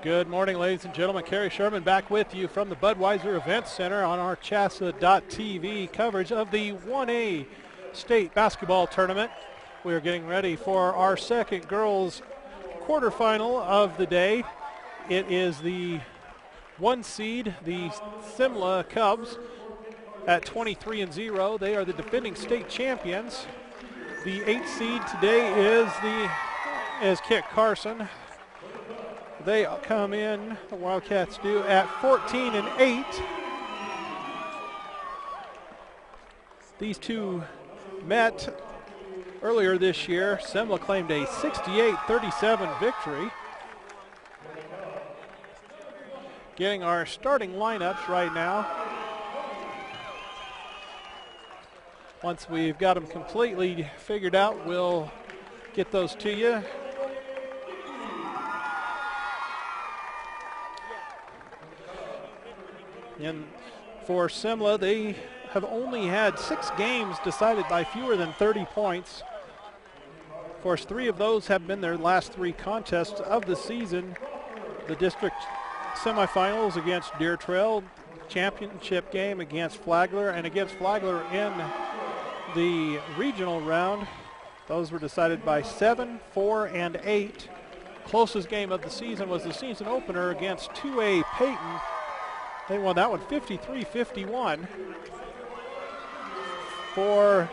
Good morning, ladies and gentlemen. Kerry Sherman back with you from the Budweiser Event Center on our CHSAA.tv coverage of the 1A state basketball tournament. We are getting ready for our second girls quarterfinal of the day. It is the 1 seed, the Simla Cubs, at 23-0. They are the defending state champions. The 8 seed today is Carson. They come in, the Wildcats do, at 14-8. These two met earlier this year. Simla claimed a 68-37 victory. Getting our starting lineups right now. Once we've got them completely figured out, we'll get those to you. And for Simla, they have only had 6 games decided by fewer than 30 points. Of course, 3 of those have been their last 3 contests of the season. The district semifinals against Deer Trail, championship game against Flagler, and against Flagler in the regional round. Those were decided by 7, 4, and 8. Closest game of the season was the season opener against 2A Peyton. They won that one 53-51. For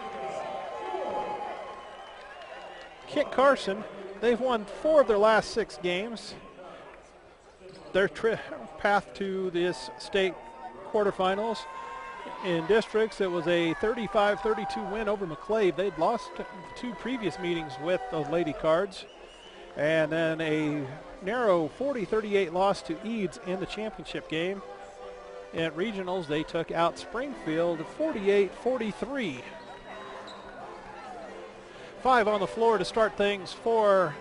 Kit Carson, they've won 4 of their last 6 games. Their path to this state quarterfinals in districts, it was a 35-32 win over McClave. They'd lost 2 previous meetings with those Lady Cards. And then a narrow 40-38 loss to Eads in the championship game. At regionals, they took out Springfield 48-43. 5 on the floor to start things for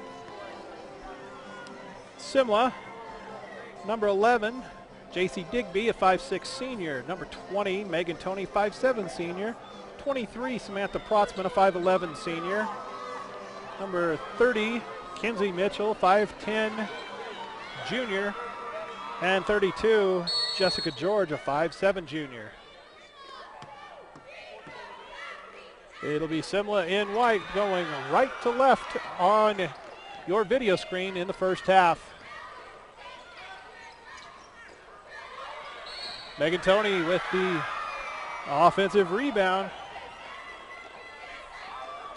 Simla. Number 11, J.C. Digby, a 5'6 senior. Number 20, Megan Toney, 5'7 senior. 23, Samantha Protzman, a 5'11 senior. Number 30, Kinsey Mitchell, 5'10 junior. And 32, Jessica George, a 5'7 junior. It'll be Simla in white going right to left on your video screen in the first half. Megan Toney with the offensive rebound.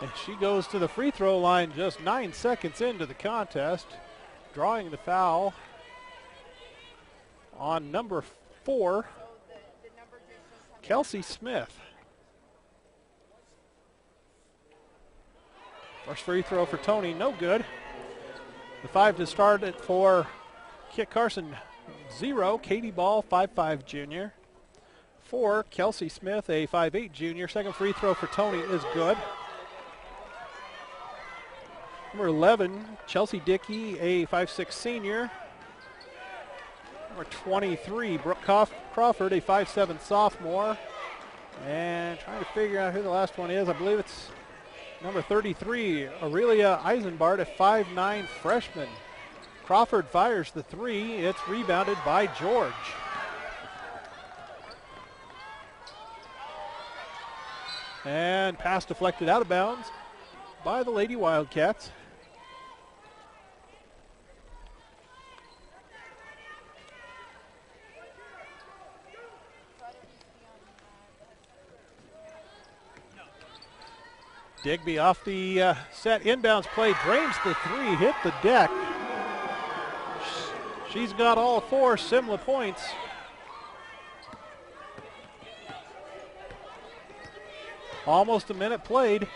And she goes to the free throw line just 9 seconds into the contest, drawing the foul on number 4, Kelsey Smith. First free throw for Toney, no good. The 5 to start it for Kit Carson, 0, Katie Ball, 5'5 junior. 4, Kelsey Smith, a 5'8 junior. Second free throw for Toney is good. Number 11, Chelsea Dickey, a 5'6 senior. Number 23, Brooke Crawford, a 5'7 sophomore. And trying to figure out who the last one is. I believe it's number 33, Aurelia Eisenbart, a 5'9 freshman. Crawford fires the 3. It's rebounded by George. And pass deflected out of bounds by the Lady Wildcats. Digby off the set inbounds play, drains the 3, hit the deck. She's got all 4 Simla points. Almost a minute played.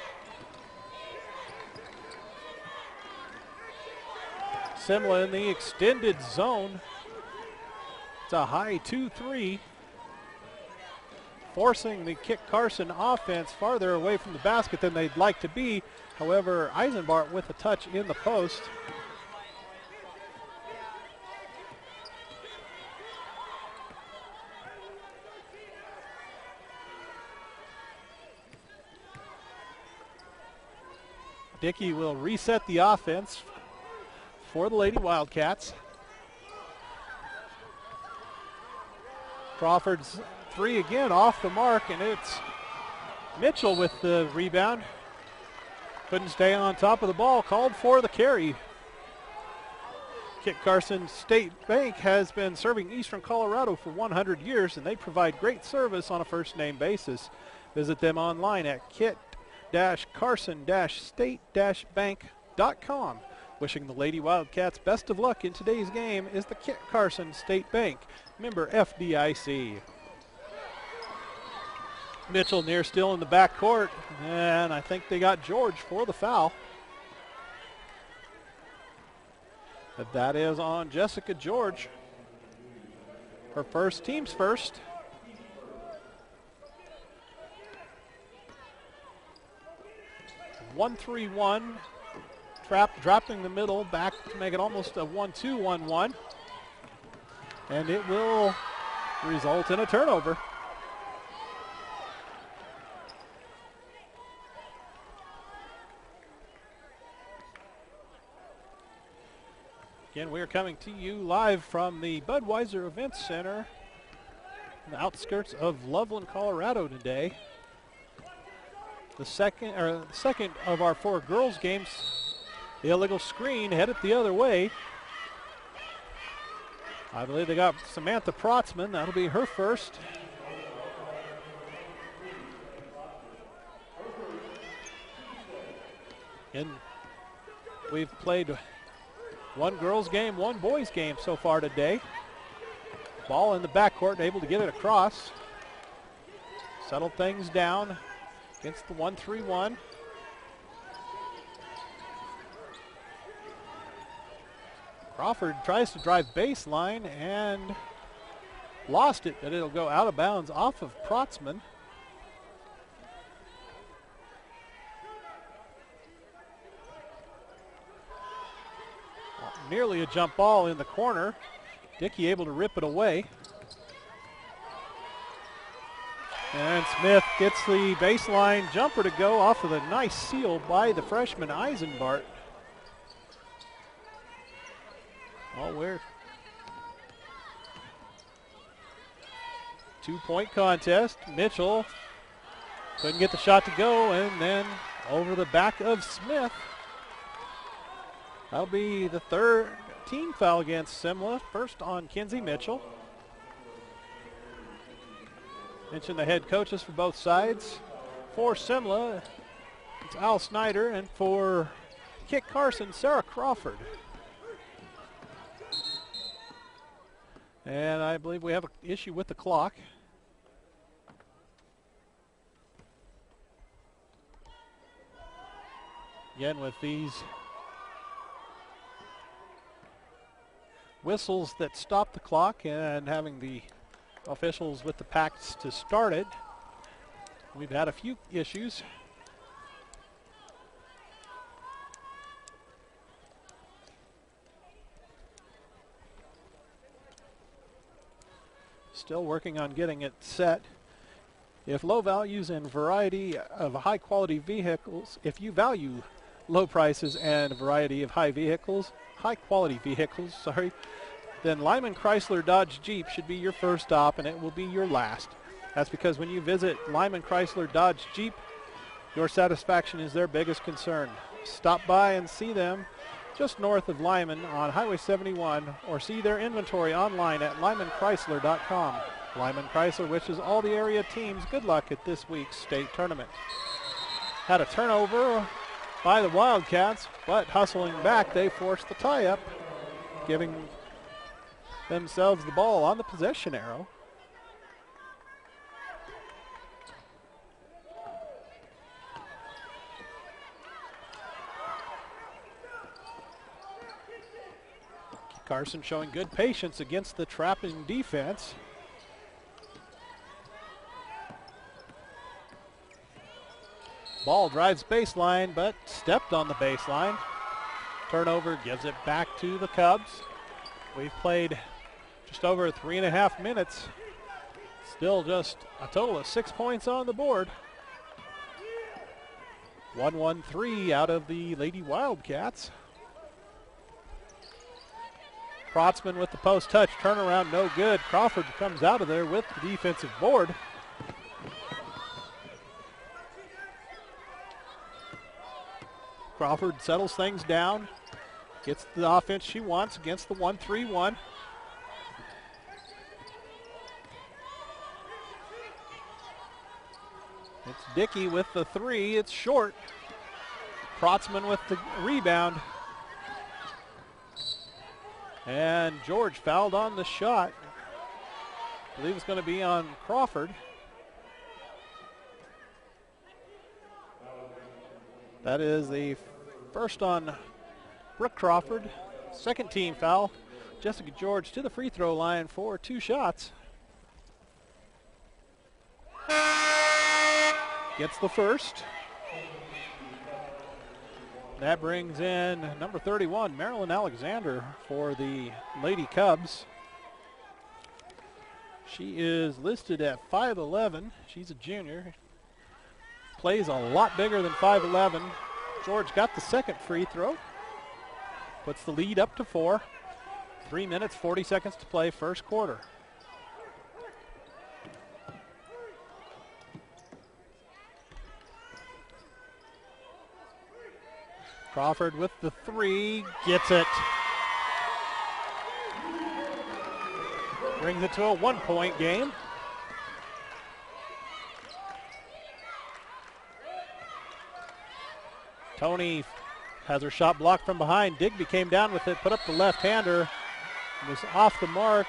Simla in the extended zone. It's a high 2-3. Forcing the Kit Carson offense farther away from the basket than they'd like to be. However, Eisenbart with a touch in the post. Dickey will reset the offense for the Lady Wildcats. Crawford's three again off the mark, and it's Mitchell with the rebound. Couldn't stay on top of the ball, called for the carry. Kit Carson State Bank has been serving Eastern Colorado for 100 years, and they provide great service on a first-name basis. Visit them online at kit-carson-state-bank.com. Wishing the Lady Wildcats best of luck in today's game is the Kit Carson State Bank, member FDIC. Mitchell near still in the backcourt, and I think they got George for the foul. But that is on Jessica George. Her first, team's first. (1-3-1). Dropping the middle back to make it almost a 1-2-1-1. And it will result in a turnover. Again, we are coming to you live from the Budweiser Events Center on the outskirts of Loveland, Colorado today. The second of our four girls games. The illegal screen headed the other way. I believe they got Samantha Protzman. That'll be her first. And we've played one girls game, one boys game so far today. Ball in the backcourt, able to get it across. Settled things down against the 1-3-1. Crawford tries to drive baseline and lost it, but it'll go out of bounds off of Protzman. Nearly a jump ball in the corner. Dickey able to rip it away. And Smith gets the baseline jumper to go off of a nice seal by the freshman Eisenbart. Oh, weird. 2-point contest. Mitchell couldn't get the shot to go, and then over the back of Smith. That'll be the third team foul against Simla. First on Kinsey Mitchell. Mention the head coaches for both sides. For Simla, it's Al Snyder, and for Kit Carson, Sarah Crawford. And I believe we have an issue with the clock. Again, with these whistles that stop the clock and having the officials with the packs to start it, we've had a few issues. Still working on getting it set. If low values and variety of high quality vehicles, if you value low prices and a variety of high quality vehicles, then Lyman Chrysler Dodge Jeep should be your first stop, and it will be your last. That's because when you visit Lyman Chrysler Dodge Jeep, your satisfaction is their biggest concern. Stop by and see them just north of Lyman on Highway 71, or see their inventory online at lymanchrysler.com. Lyman Chrysler wishes all the area teams good luck at this week's state tournament. Had a turnover by the Wildcats, but hustling back, they forced the tie-up, giving themselves the ball on the possession arrow. Carson showing good patience against the trapping defense. Ball drives baseline, but stepped on the baseline. Turnover gives it back to the Cubs. We've played just over 3.5 minutes. Still just a total of 6 points on the board. 1-1-3 out of the Lady Wildcats. Protzman with the post touch, turnaround, no good. Crawford comes out of there with the defensive board. Crawford settles things down, gets the offense she wants against the 1-3-1. It's Dickey with the three, it's short. Protzman with the rebound. And George fouled on the shot. I believe it's going to be on Crawford. That is the first on Brooke Crawford. Second team foul. Jessica George to the free throw line for 2 shots. Gets the first. That brings in number 31, Marilyn Alexander, for the Lady Cubs. She is listed at 5'11". She's a junior. Plays a lot bigger than 5'11". George got the second free throw. Puts the lead up to 4. 3 minutes, 40 seconds to play, first quarter. Crawford with the three, gets it. Brings it to a 1-point game. Tony has her shot blocked from behind. Digby came down with it, put up the left-hander. It was off the mark.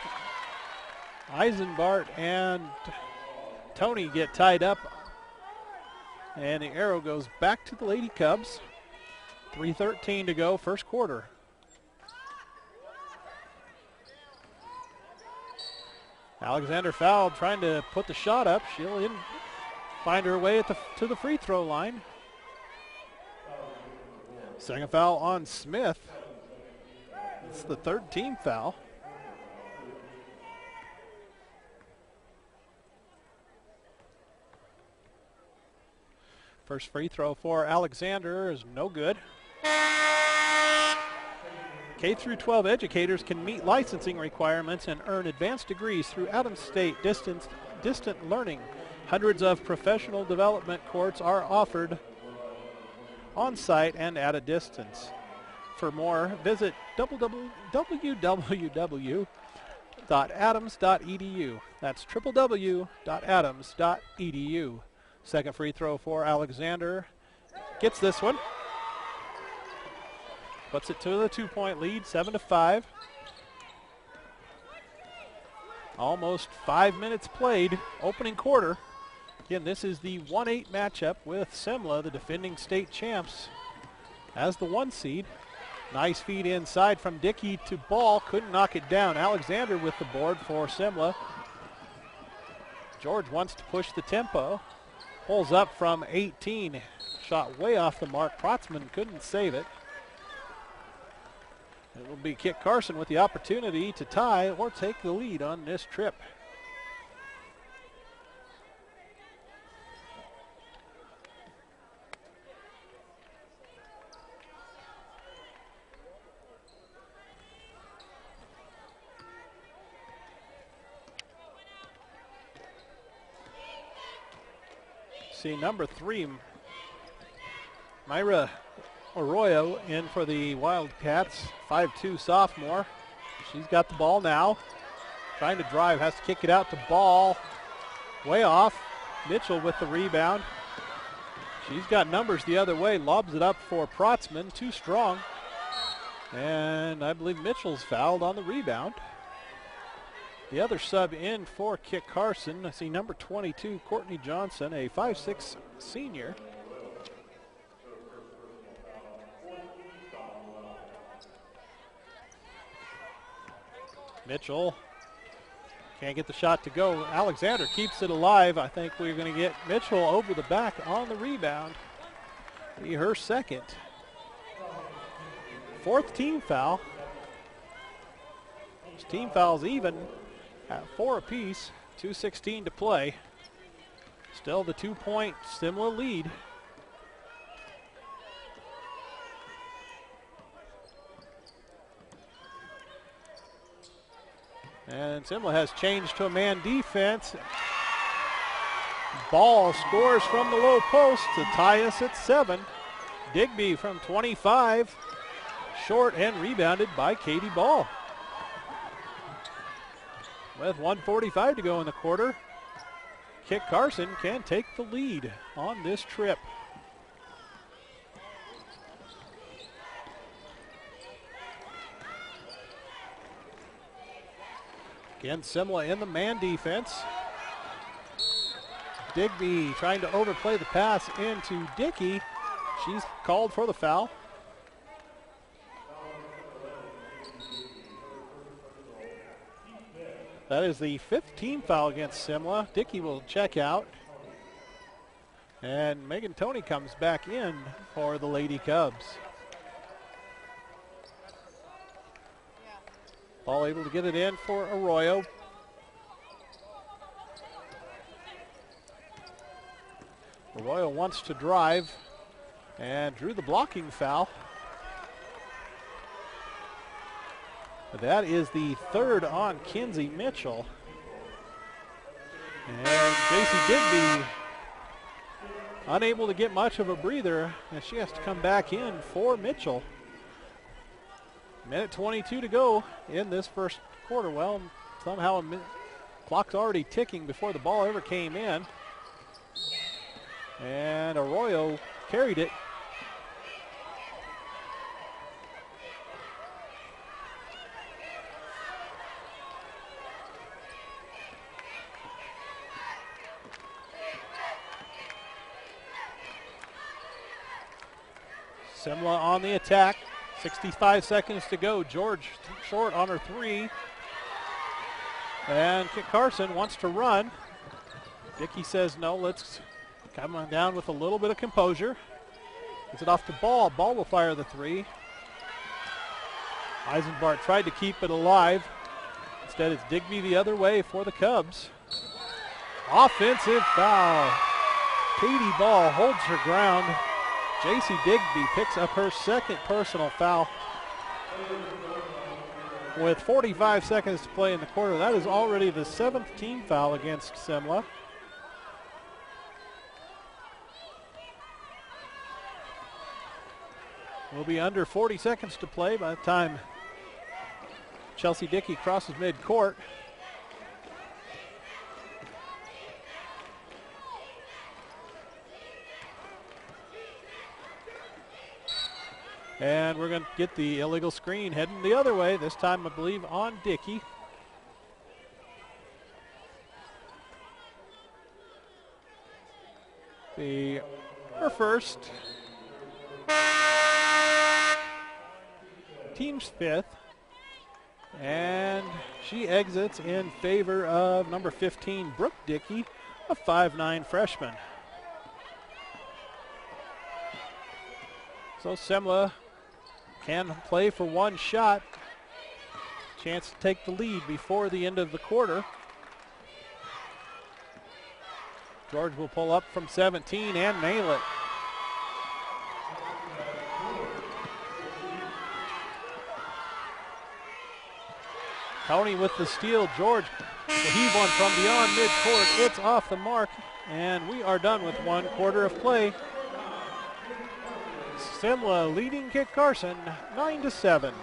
Eisenbart and Tony get tied up. And the arrow goes back to the Lady Cubs. 3:13 to go, first quarter. Alexander fouled, trying to put the shot up. She'll find her way to the free throw line. Second foul on Smith. It's the third team foul. First free throw for Alexander is no good. K through 12 educators can meet licensing requirements and earn advanced degrees through Adams State distant learning. Hundreds of professional development courses are offered on-site and at a distance. For more, visit www.adams.edu. That's www.adams.edu. Second free throw for Alexander. Gets this one. Puts it to the 2-point lead, 7-5. Almost 5 minutes played, opening quarter. Again, this is the 1-8 matchup with Simla, the defending state champs, as the 1 seed. Nice feed inside from Dickey to Ball, couldn't knock it down. Alexander with the board for Simla. George wants to push the tempo. Pulls up from 18. Shot way off the mark. Protzman couldn't save it. It will be Kit Carson with the opportunity to tie or take the lead on this trip. See number 3, Myra Arroyo in for the Wildcats, 5'2" sophomore. She's got the ball now. Trying to drive, has to kick it out to Ball. Way off. Mitchell with the rebound. She's got numbers the other way. Lobs it up for Protzman, too strong. And I believe Mitchell's fouled on the rebound. The other sub in for Kit Carson, I see number 22, Courtney Johnson, a 5'6" senior. Mitchell can't get the shot to go. Alexander keeps it alive. I think we're going to get Mitchell over the back on the rebound. Be her second. Fourth team foul. This team fouls even at 4 apiece. 2:16 to play. Still the 2-point Simla lead. And Simla has changed to a man defense. Ball scores from the low post to tie us at 7. Digby from 25, short and rebounded by Katie Ball. With 1:45 to go in the quarter, Kit Carson can take the lead on this trip. Again, Simla in the man defense. Digby trying to overplay the pass into Dickey. She's called for the foul. That is the 5th team foul against Simla. Dickey will check out. And Megan Toney comes back in for the Lady Cubs. Ball able to get it in for Arroyo. Arroyo wants to drive and drew the blocking foul. That is the 3rd on Kinsey Mitchell. And JC Digby unable to get much of a breather, and she has to come back in for Mitchell. Minute 22 to go in this first quarter. Well, somehow clock's already ticking before the ball ever came in. And Arroyo carried it. Simla on the attack. 65 seconds to go. George short on her 3. And Kit Carson wants to run. Dickey says no, let's come on down with a little bit of composure. Gets it off to Ball. Ball will fire the 3. Eisenbart tried to keep it alive. Instead it's Digby the other way for the Cubs. Offensive foul. Katie Ball holds her ground. JC Digby picks up her 2nd personal foul. With 45 seconds to play in the quarter, that is already the 7th team foul against Simla. We'll be under 40 seconds to play by the time Chelsea Dickey crosses midcourt. And we're going to get the illegal screen heading the other way, this time I believe on Dickey. Her first. Team's 5th. And she exits in favor of number 15, Brooke Dickey, a 5'9" freshman. So Simla can play for one shot. Chance to take the lead before the end of the quarter. George will pull up from 17 and nail it. Toney with the steal. George will heave one from beyond midcourt. It's off the mark, and we are done with 1 quarter of play. Simla leading Kit Carson 9-7.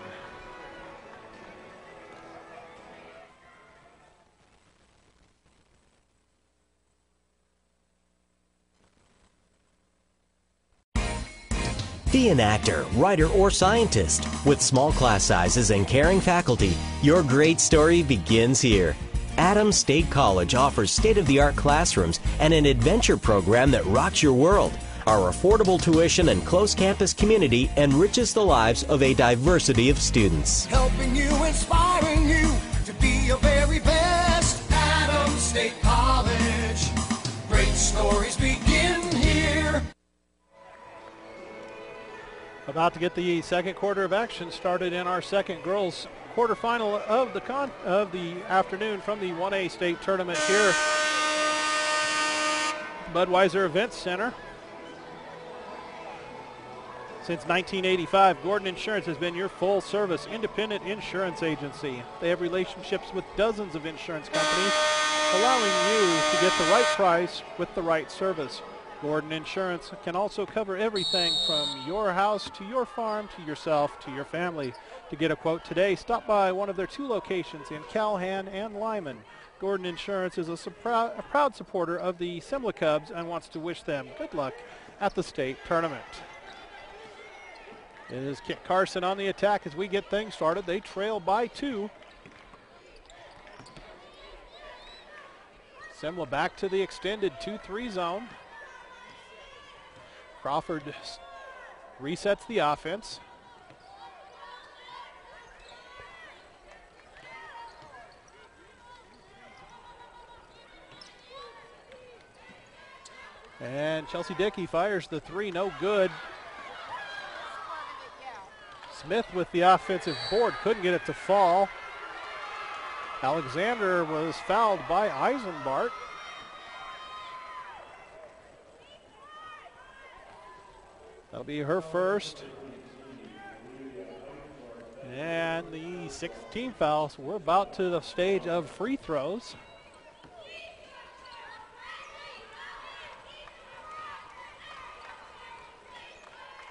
Be an actor, writer, or scientist. With small class sizes and caring faculty, your great story begins here. Adams State College offers state-of-the-art classrooms and an adventure program that rocks your world. Our affordable tuition and close campus community enriches the lives of a diversity of students. Helping you, inspiring you to be your very best. Adams State College. Great stories begin here. About to get the second quarter of action started in our second girls quarterfinal of the afternoon from the 1A state tournament here. Budweiser Events Center. Since 1985, Gordon Insurance has been your full-service independent insurance agency. They have relationships with dozens of insurance companies, allowing you to get the right price with the right service. Gordon Insurance can also cover everything from your house to your farm to yourself to your family. To get a quote today, stop by one of their 2 locations in Calhan and Lyman. Gordon Insurance is a proud supporter of the Simla Cubs and wants to wish them good luck at the state tournament. It is Kit Carson on the attack as we get things started. They trail by 2. Simla back to the extended 2-3 zone. Crawford resets the offense. And Chelsea Dickey fires the 3, no good. Smith with the offensive board, couldn't get it to fall. Alexander was fouled by Eisenbart. That'll be her first. And the 6th team foul, so we're about to the stage of free throws.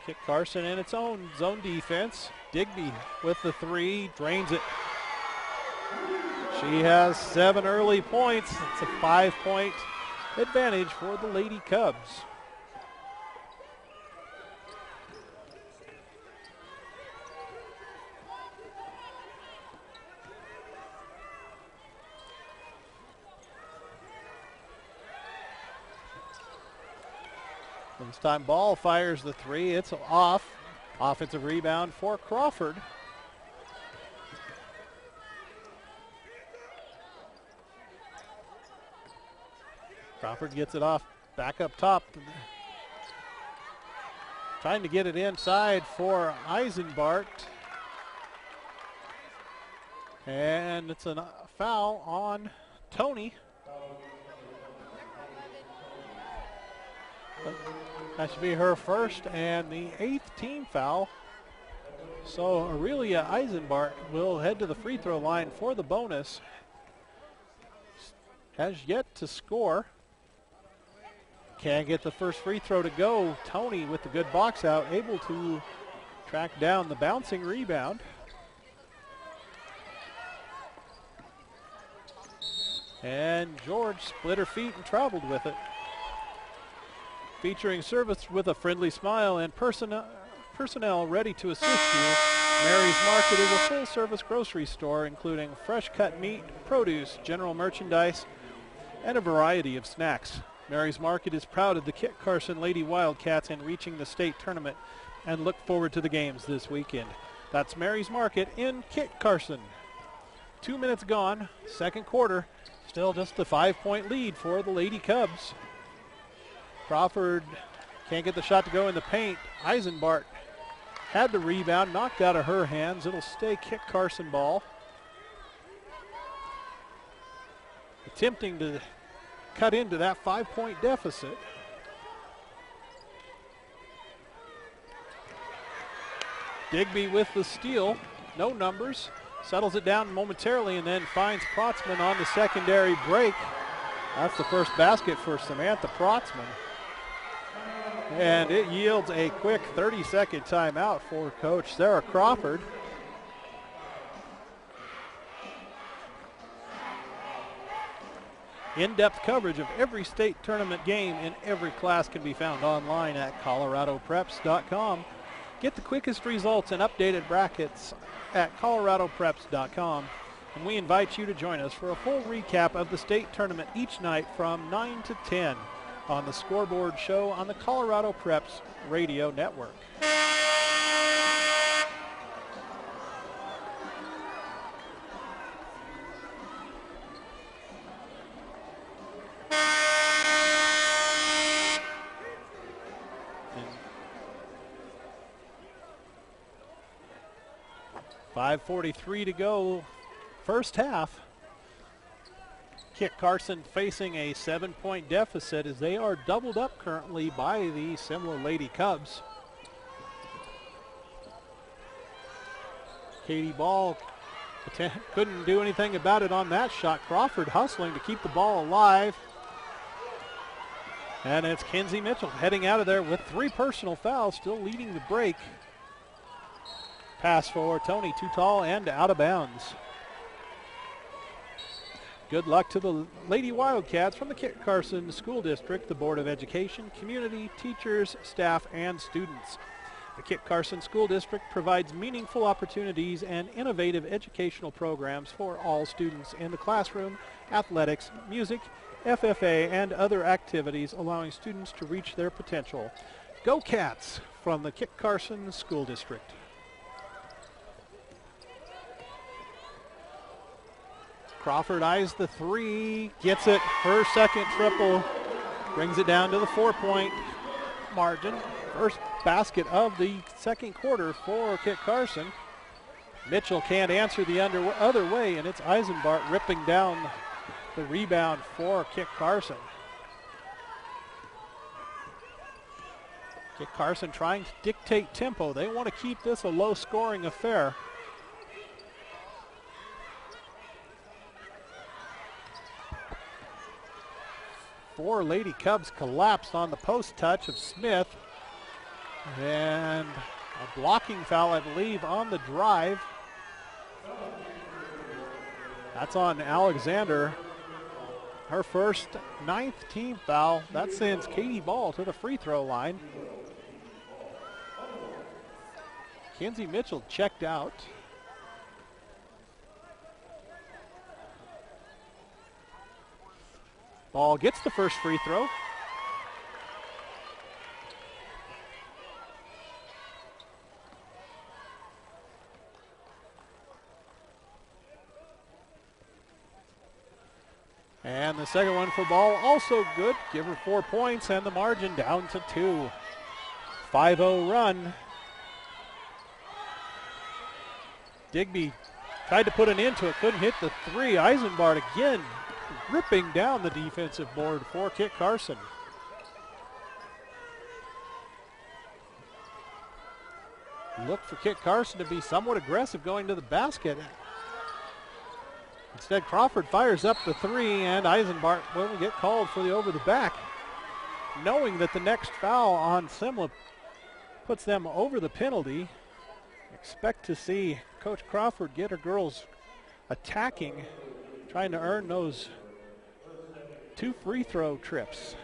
Kit Carson in its own zone defense. Digby with the 3, drains it. She has 7 early points. It's a 5-point advantage for the Lady Cubs. This time Ball fires the 3, it's off. Offensive rebound for Crawford. Crawford gets it off back up top. Trying to get it inside for Eisenbart. And it's a foul on Tony. That should be her first and the 8th team foul. So Aurelia Eisenbart will head to the free throw line for the bonus. Has yet to score. Can't get the first free throw to go. Tony with the good box out, able to track down the bouncing rebound. And George split her feet and traveled with it. Featuring service with a friendly smile and personnel ready to assist you, Mary's Market is a full-service grocery store including fresh cut meat, produce, general merchandise, and a variety of snacks. Mary's Market is proud of the Kit Carson Lady Wildcats in reaching the state tournament and look forward to the games this weekend. That's Mary's Market in Kit Carson. 2 minutes gone, second quarter, still just a 5-point lead for the Lady Cubs. Crawford can't get the shot to go in the paint. Eisenbart had the rebound, knocked out of her hands. It'll stay Kit Carson ball. Attempting to cut into that 5-point deficit. Digby with the steal, no numbers. Settles it down momentarily and then finds Protzman on the secondary break. That's the first basket for Samantha Protzman. And it yields a quick 30-second timeout for Coach Sarah Crawford. In-depth coverage of every state tournament game in every class can be found online at coloradopreps.com. Get the quickest results and updated brackets at coloradopreps.com. And we invite you to join us for a full recap of the state tournament each night from 9 to 10 on the Scoreboard Show on the Colorado Preps Radio Network. And 5:43 to go, first half. Kit Carson facing a 7-point deficit as they are doubled up currently by the Simla Lady Cubs. Katie Ball couldn't do anything about it on that shot. Crawford hustling to keep the ball alive. And it's Kenzie Mitchell heading out of there with 3 personal fouls, still leading the break. Pass for Tony, too tall and out of bounds. Good luck to the Lady Wildcats from the Kit Carson School District, the Board of Education, community, teachers, staff, and students. The Kit Carson School District provides meaningful opportunities and innovative educational programs for all students in the classroom, athletics, music, FFA, and other activities, allowing students to reach their potential. Go Cats from the Kit Carson School District. Crawford eyes the 3, gets it, her second triple, brings it down to the 4-point margin. First basket of the second quarter for Kit Carson. Mitchell can't answer the other way, and it's Eisenbart ripping down the rebound for Kit Carson. Kit Carson trying to dictate tempo. They want to keep this a low-scoring affair. Four Lady Cubs collapsed on the post touch of Smith. And a blocking foul, I believe, on the drive. That's on Alexander. Her first 9th team foul. That sends Katie Ball to the free throw line. Kenzie Mitchell checked out. Ball gets the first free throw. And the second one for Ball, also good. Give her 4 points and the margin down to 2. 5-0 run. Digby tried to put an end to it, couldn't hit the 3. Eisenbart again ripping down the defensive board for Kit Carson. Look for Kit Carson to be somewhat aggressive going to the basket. Instead, Crawford fires up the 3, and Eisenbart will get called for the over the back, knowing that the next foul on Simla puts them over the penalty. Expect to see Coach Crawford get her girls attacking, trying to earn those 2 free throw trips.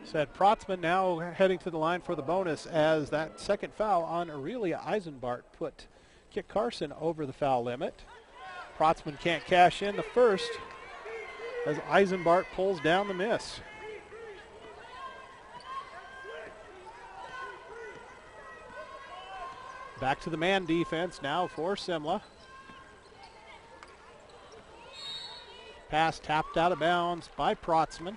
Said Protzman now heading to the line for the bonus, as that second foul on Aurelia Eisenbart put Kit Carson over the foul limit. Protzman can't cash in the first as Eisenbart pulls down the miss. Back to the man defense now for Simla. Pass tapped out of bounds by Protzman.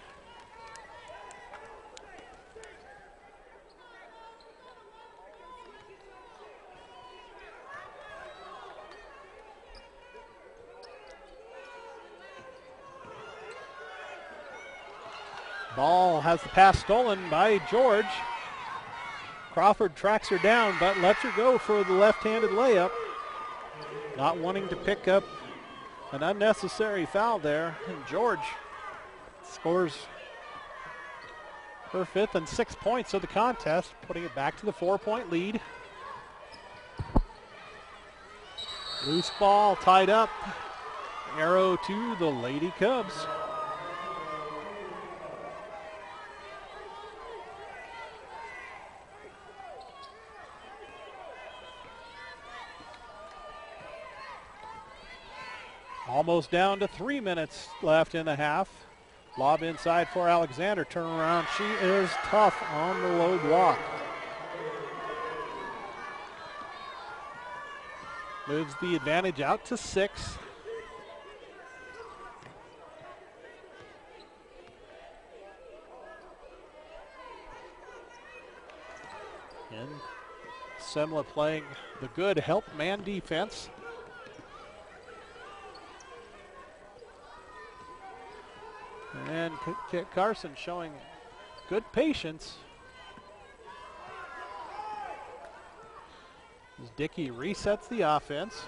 Ball has the pass stolen by George. Crawford tracks her down, but lets her go for the left-handed layup. Not wanting to pick up an unnecessary foul there. And George scores her 5th and 6th points of the contest, putting it back to the 4-point lead. Loose ball tied up. Arrow to the Lady Cubs. Almost down to 3 minutes left in the half. Lob inside for Alexander. Turn around. She is tough on the low block. Moves the advantage out to 6. And Simla playing the good help man defense. And Kit Carson showing good patience. As Dickey resets the offense.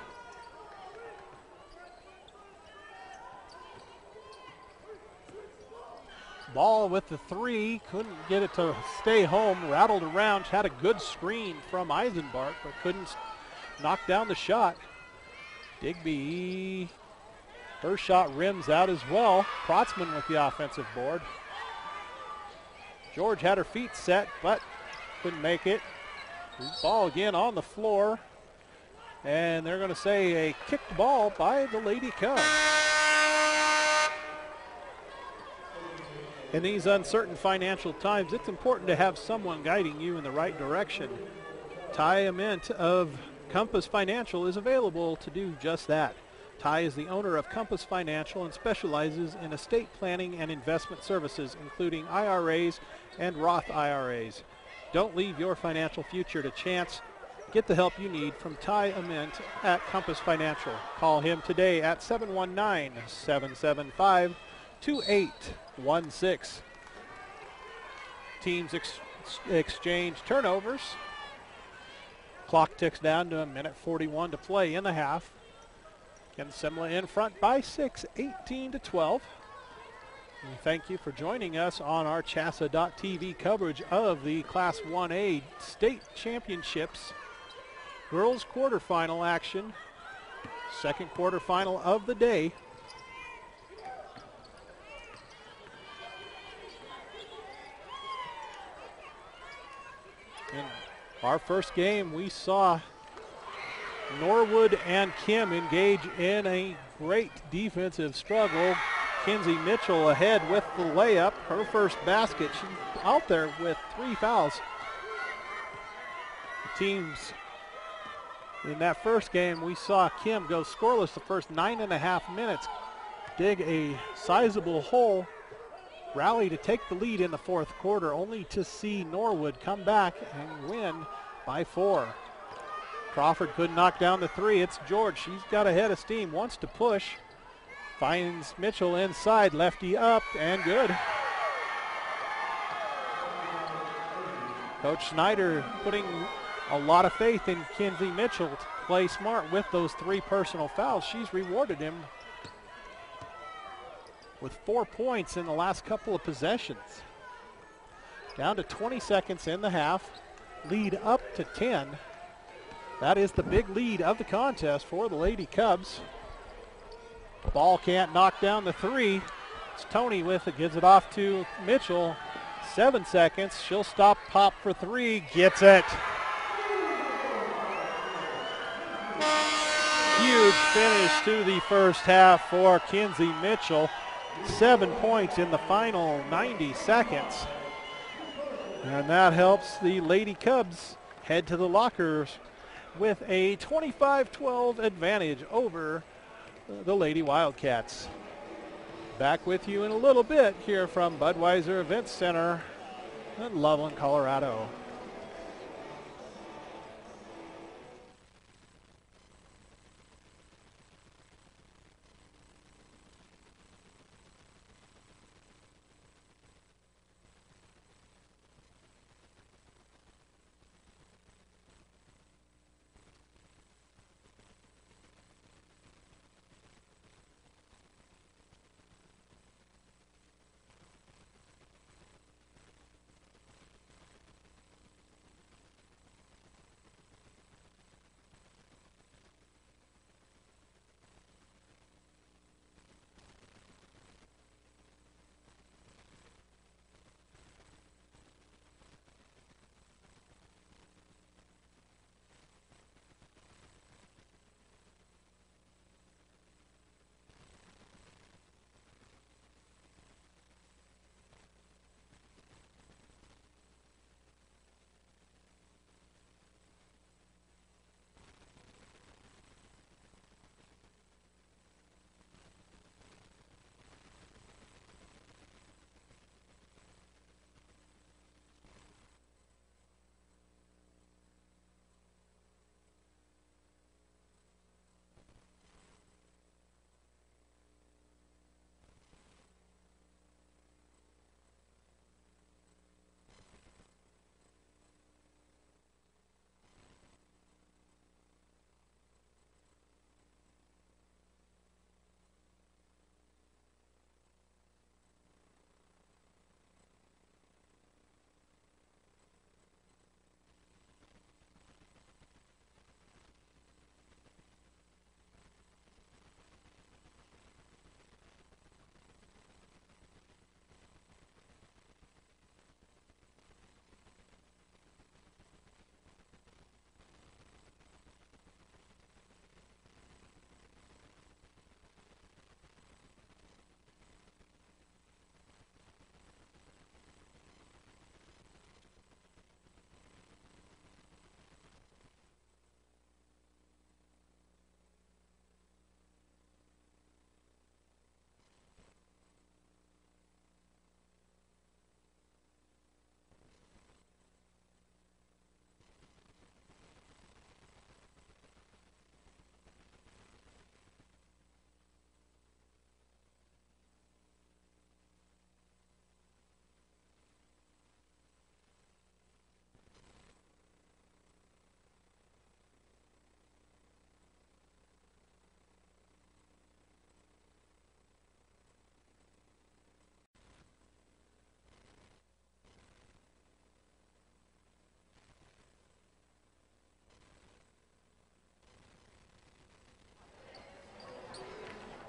Ball with the three, couldn't get it to stay home, rattled around, had a good screen from Eisenbart, but couldn't knock down the shot. Digby, her shot rims out as well. Protzman with the offensive board. George had her feet set, but couldn't make it. Ball again on the floor, and they're going to say a kicked ball by the Lady Cubs. In these uncertain financial times, it's important to have someone guiding you in the right direction. Ty Ament of Compass Financial is available to do just that. Ty is the owner of Compass Financial and specializes in estate planning and investment services, including IRAs and Roth IRAs. Don't leave your financial future to chance. Get the help you need from Ty Ament at Compass Financial. Call him today at 719-775-2816. Teams exchange turnovers. Clock ticks down to a minute 41 to play in the half. Again, Simla in front by 6, 18-12. We thank you for joining us on our CHSAA.TV coverage of the Class 1A State Championships girls quarterfinal action. Second quarterfinal of the day. In our first game, we saw Norwood and Kim engage in a great defensive struggle. Kinsey Mitchell ahead with the layup, her first basket. She's out there with 3 fouls. The teams in that first game, we saw Kim go scoreless the first 9.5 minutes, dig a sizable hole, rally to take the lead in the fourth quarter, only to see Norwood come back and win by 4. Crawford couldn't knock down the three. It's George. She's got a head of steam, wants to push. Finds Mitchell inside, lefty up, and good. Coach Snyder putting a lot of faith in Kinsey Mitchell to play smart with those 3 personal fouls. She's rewarded him with 4 points in the last couple of possessions. Down to 20 seconds in the half. Lead up to 10. That is the big lead of the contest for the Lady Cubs. Ball can't knock down the three. It's Tony with it, gives it off to Mitchell. 7 seconds, she'll stop, pop for 3, gets it. Huge finish to the first half for Kinsey Mitchell. 7 points in the final 90 seconds. And that helps the Lady Cubs head to the lockers with a 25-12 advantage over the Lady Wildcats. Back with you in a little bit here from Budweiser Events Center in Loveland, Colorado.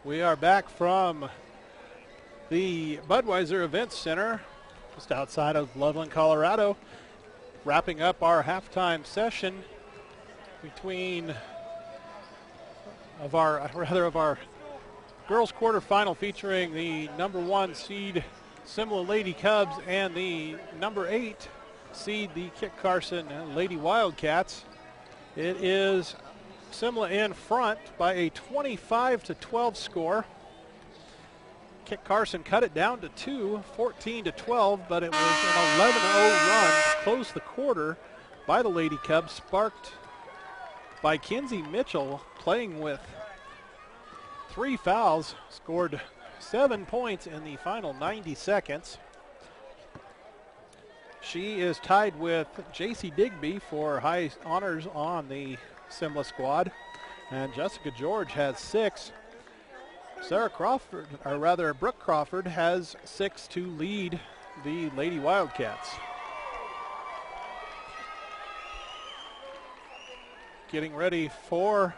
We are back from the Budweiser Events Center, just outside of Loveland, Colorado, wrapping up our halftime session between of our girls quarterfinal, featuring the number 1 seed Simla Lady Cubs and the number 8 seed, the Kit Carson Lady Wildcats. It is Simla in front by a 25-12 score. Kit Carson cut it down to 2, 14-12, but it was an 11-0 run to close the quarter by the Lady Cubs, sparked by Kinsey Mitchell, playing with 3 fouls, scored 7 points in the final 90 seconds. She is tied with J.C. Digby for high honors on the Simla squad, and Jessica George has 6. Sarah Crawford, or rather Brooke Crawford, has 6 to lead the Lady Wildcats. Getting ready for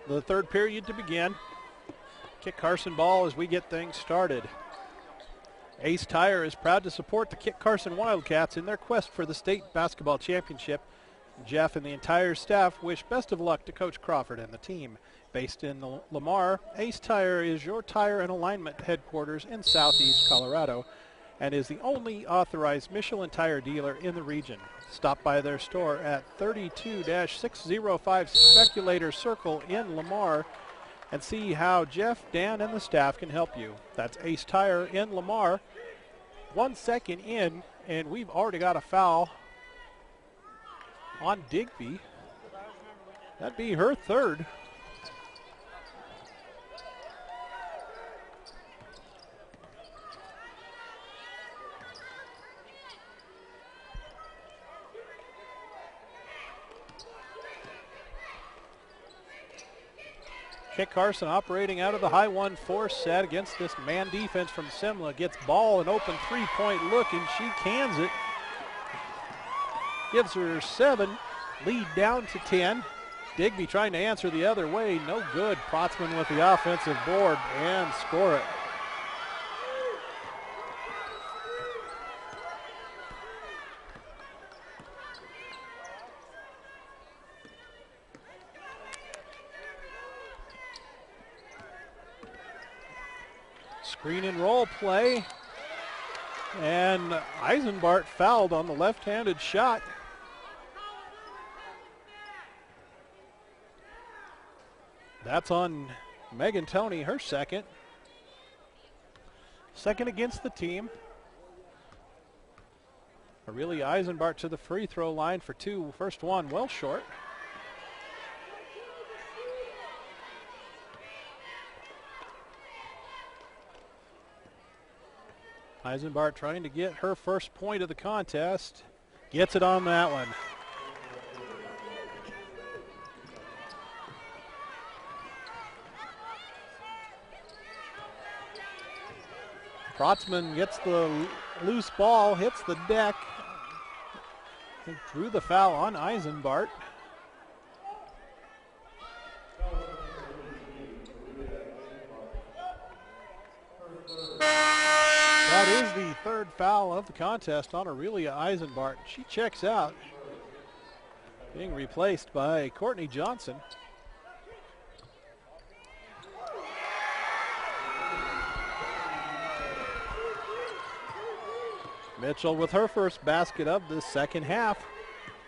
the third period to begin. Kit Carson ball as we get things started. Ace Tire is proud to support the Kit Carson Wildcats in their quest for the state basketball championship. Jeff and the entire staff wish best of luck to Coach Crawford and the team. Based in Lamar, Ace Tire is your tire and alignment headquarters in Southeast Colorado and is the only authorized Michelin tire dealer in the region. Stop by their store at 32-605 Speculator Circle in Lamar and see how Jeff, Dan, and the staff can help you. That's Ace Tire in Lamar. 1 second in, and we've already got a foul on Digby. That'd be her third. Kit Carson operating out of the high 1-4 set against this man defense from Simla. Gets ball, an open 3-point look, and she cans it. Gives her 7, lead down to 10. Digby trying to answer the other way, no good. Protzman with the offensive board and score it. Screen and roll play, and Eisenbart fouled on the left-handed shot. That's on Megan Toney, her second. Second against the team. Aurelia Eisenbart to the free throw line for 2. First one well short. Eisenbart trying to get her first point of the contest. Gets it on that one. Protzman gets the loose ball, hits the deck. He drew the foul on Eisenbart. That is the third foul of the contest on Aurelia Eisenbart. She checks out, being replaced by Courtney Johnson. Mitchell with her first basket of the second half.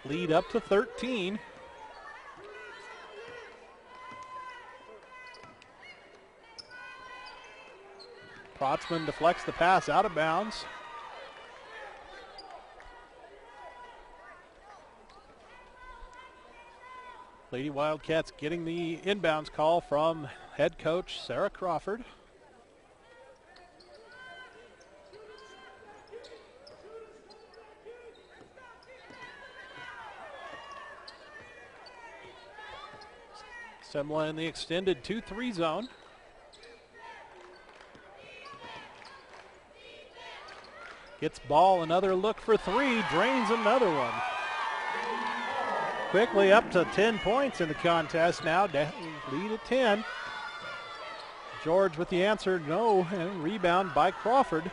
Lead up to 13. Protzman deflects the pass out of bounds. Lady Wildcats getting the inbounds call from head coach Sarah Crawford. Simla in the extended 2-3 zone. Gets ball, another look for 3, drains another one. quickly up to 10 points in the contest now. Lead at 10. George with the answer, no, and rebound by Crawford.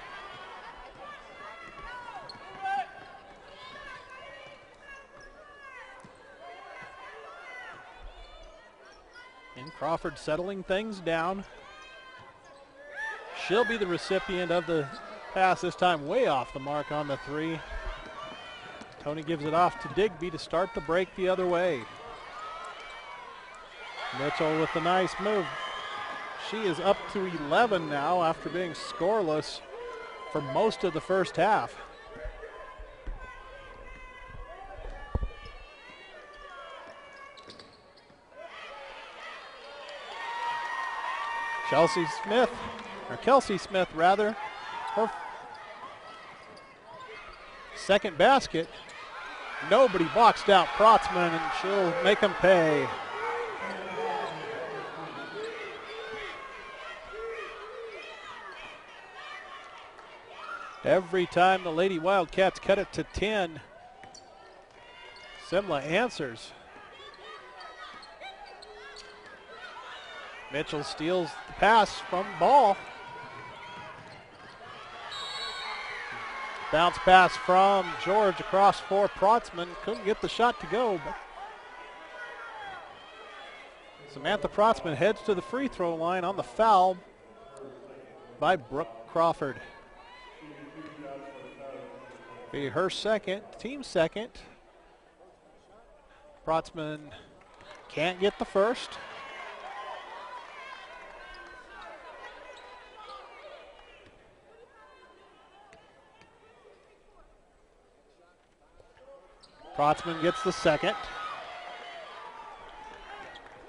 And Crawford settling things down. She'll be the recipient of the pass, this time way off the mark on the three. Tony gives it off to Digby to start the break the other way. Mitchell with the nice move. She is up to 11 now after being scoreless for most of the first half. Kelsey Smith rather, her second basket. Nobody boxed out Protzman, and she'll make him pay. Every time the Lady Wildcats cut it to 10, Simla answers. Mitchell steals the pass from Ball. Bounce pass from George across for Protzman. Couldn't get the shot to go. But Samantha Protzman heads to the free throw line on the foul by Brooke Crawford. Be her second, team second. Protzman can't get the first. Protzman gets the second.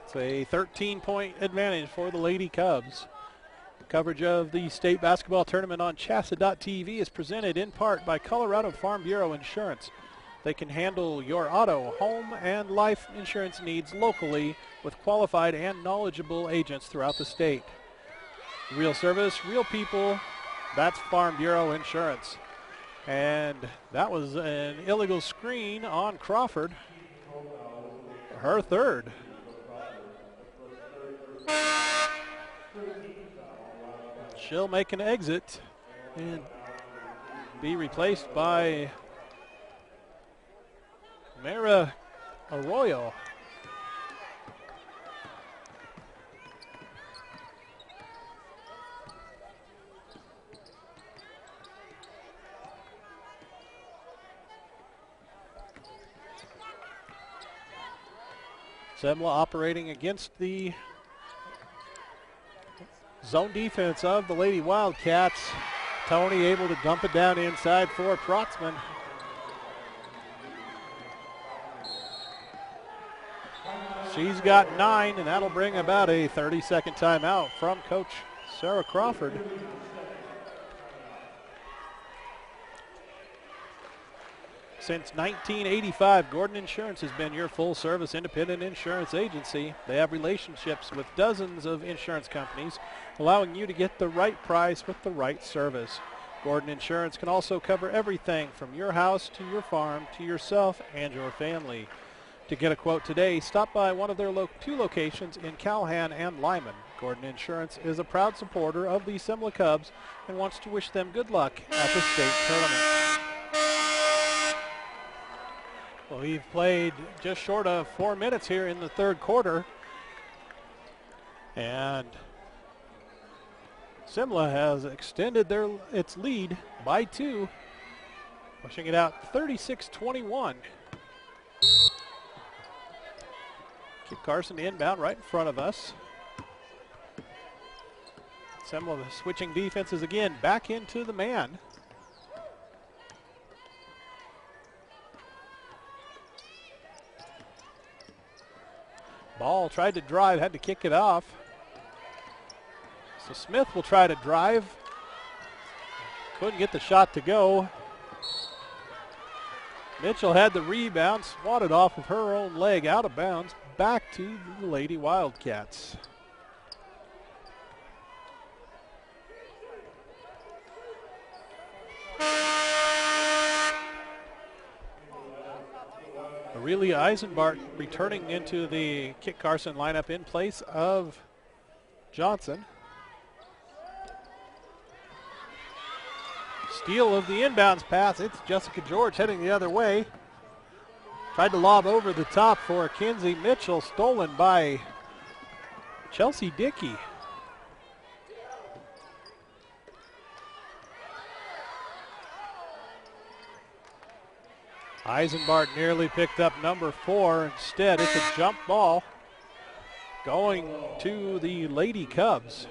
It's a 13-point advantage for the Lady Cubs. Coverage of the state basketball tournament on CHSAA.tv is presented in part by Colorado Farm Bureau Insurance. They can handle your auto, home, and life insurance needs locally with qualified and knowledgeable agents throughout the state. Real service, real people, that's Farm Bureau Insurance. And that was an illegal screen on Crawford, her third. She'll make an exit and be replaced by Mara Arroyo. Simla operating against the zone defense of the Lady Wildcats. Tony able to dump it down inside for Protzman. She's got 9, and that'll bring about a 30-second timeout from Coach Sarah Crawford. Since 1985, Gordon Insurance has been your full-service independent insurance agency. They have relationships with dozens of insurance companies, allowing you to get the right price with the right service. Gordon Insurance can also cover everything from your house to your farm to yourself and your family. To get a quote today, stop by one of their 2 locations in Calhan and Lyman. Gordon Insurance is a proud supporter of the Simla Cubs and wants to wish them good luck at the state tournament. Well, we've played just short of 4 minutes here in the third quarter. And Simla has extended its lead by 2, pushing it out 36-21. Keep Carson inbound right in front of us. Simla switching defenses again, back into the man. Ball tried to drive, had to kick it off. So Smith will try to drive. Couldn't get the shot to go. Mitchell had the rebound, swatted off of her own leg, out of bounds, back to the Lady Wildcats. A Riley Eisenbart returning into the Kit Carson lineup in place of Johnson. Steal of the inbounds pass. It's Jessica George heading the other way. Tried to lob over the top for Kinsey Mitchell, stolen by Chelsea Dickey. Eisenbart nearly picked up number 4. Instead, it's a jump ball going to the Lady Cubs.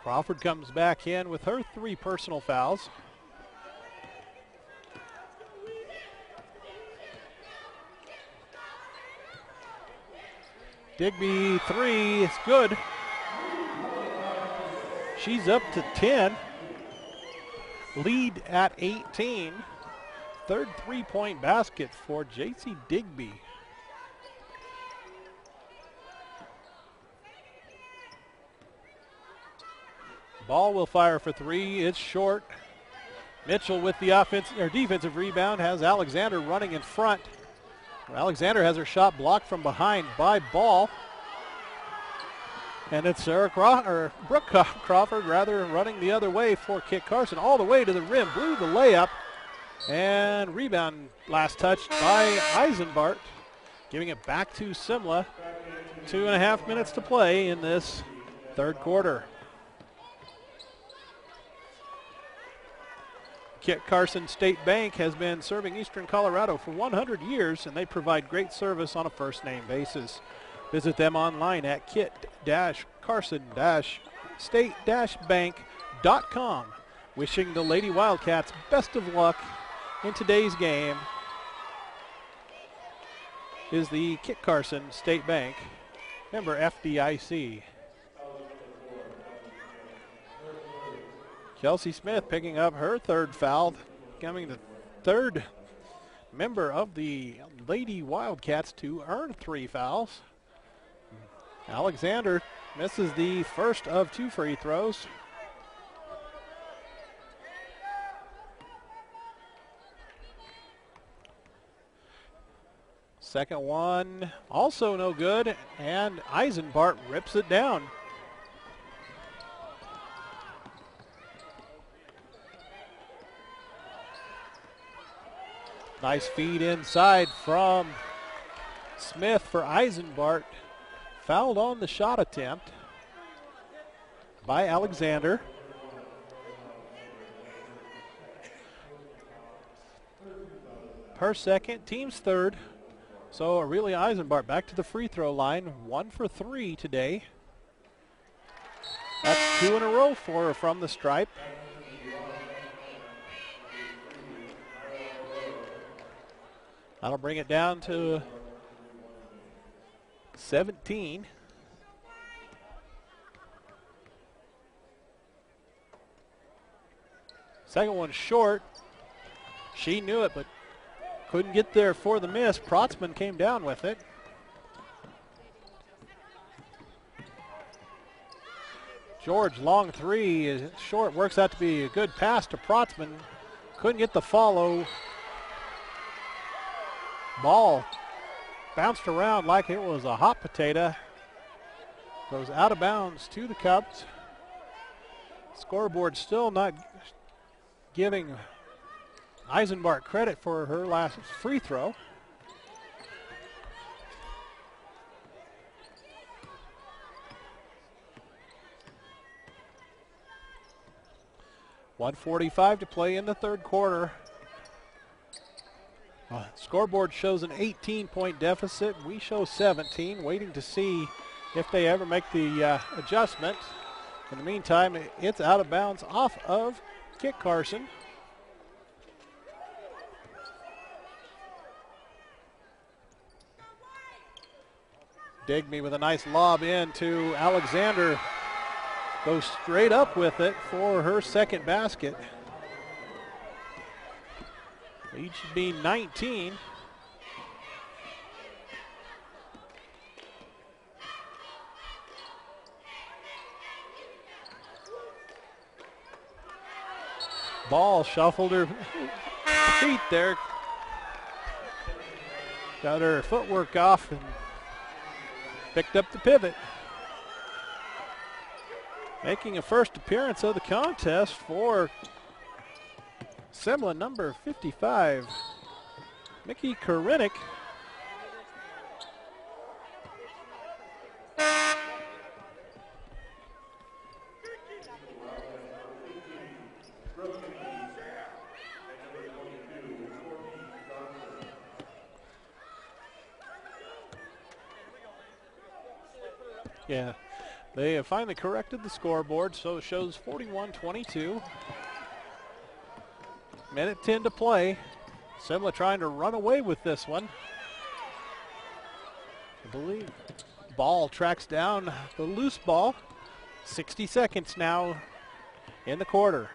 Crawford comes back in with her 3 personal fouls. Digby 3 is good. She's up to 10. Lead at 18. Third 3-point basket for J.C. Digby. Ball will fire for 3. It's short. Mitchell with the defensive rebound has Alexander running in front. Alexander has her shot blocked from behind by Ball. And it's Brooke Crawford running the other way for Kit Carson, all the way to the rim, blew the layup, and rebound last touched by Eisenbart, giving it back to Simla. 2.5 minutes to play in this third quarter. Kit Carson State Bank has been serving Eastern Colorado for 100 years, and they provide great service on a first-name basis. Visit them online at kit-carson-state-bank.com. Wishing the Lady Wildcats best of luck in today's game is the Kit Carson State Bank, member FDIC. Kelsey Smith picking up her 3rd foul, becoming the 3rd member of the Lady Wildcats to earn 3 fouls. Alexander misses the first of 2 free throws. Second one also no good, and Eisenbart rips it down. Nice feed inside from Smith for Eisenbart. Fouled on the shot attempt by Alexander. Her second, team's 3rd. So Aurelia Eisenbart back to the free throw line, 1 for 3 today. That's 2 in a row for her from the stripe. That'll bring it down to 17. Second one short. She knew it, but couldn't get there for the miss. Protzman came down with it. George, long 3 is short. Works out to be a good pass to Protzman. Couldn't get the follow. Ball bounced around like it was a hot potato. Goes out of bounds to the Cubs. Scoreboard still not giving Eisenbart credit for her last free throw. .145 to play in the third quarter. Scoreboard shows an 18-point deficit. We show 17, waiting to see if they ever make the adjustment. In the meantime, it's out of bounds off of Kit Carson. Digby with a nice lob in to Alexander. Goes straight up with it for her second basket. Lead should be 19. Ball shuffled her feet there. Got her footwork off and picked up the pivot. Making a first appearance of the contest for Simla, number 55, Mickey Korinick. Yeah, they have finally corrected the scoreboard, so it shows 41-22. Minute 10 to play. Simla trying to run away with this one. I believe ball tracks down the loose ball. 60 seconds now in the quarter.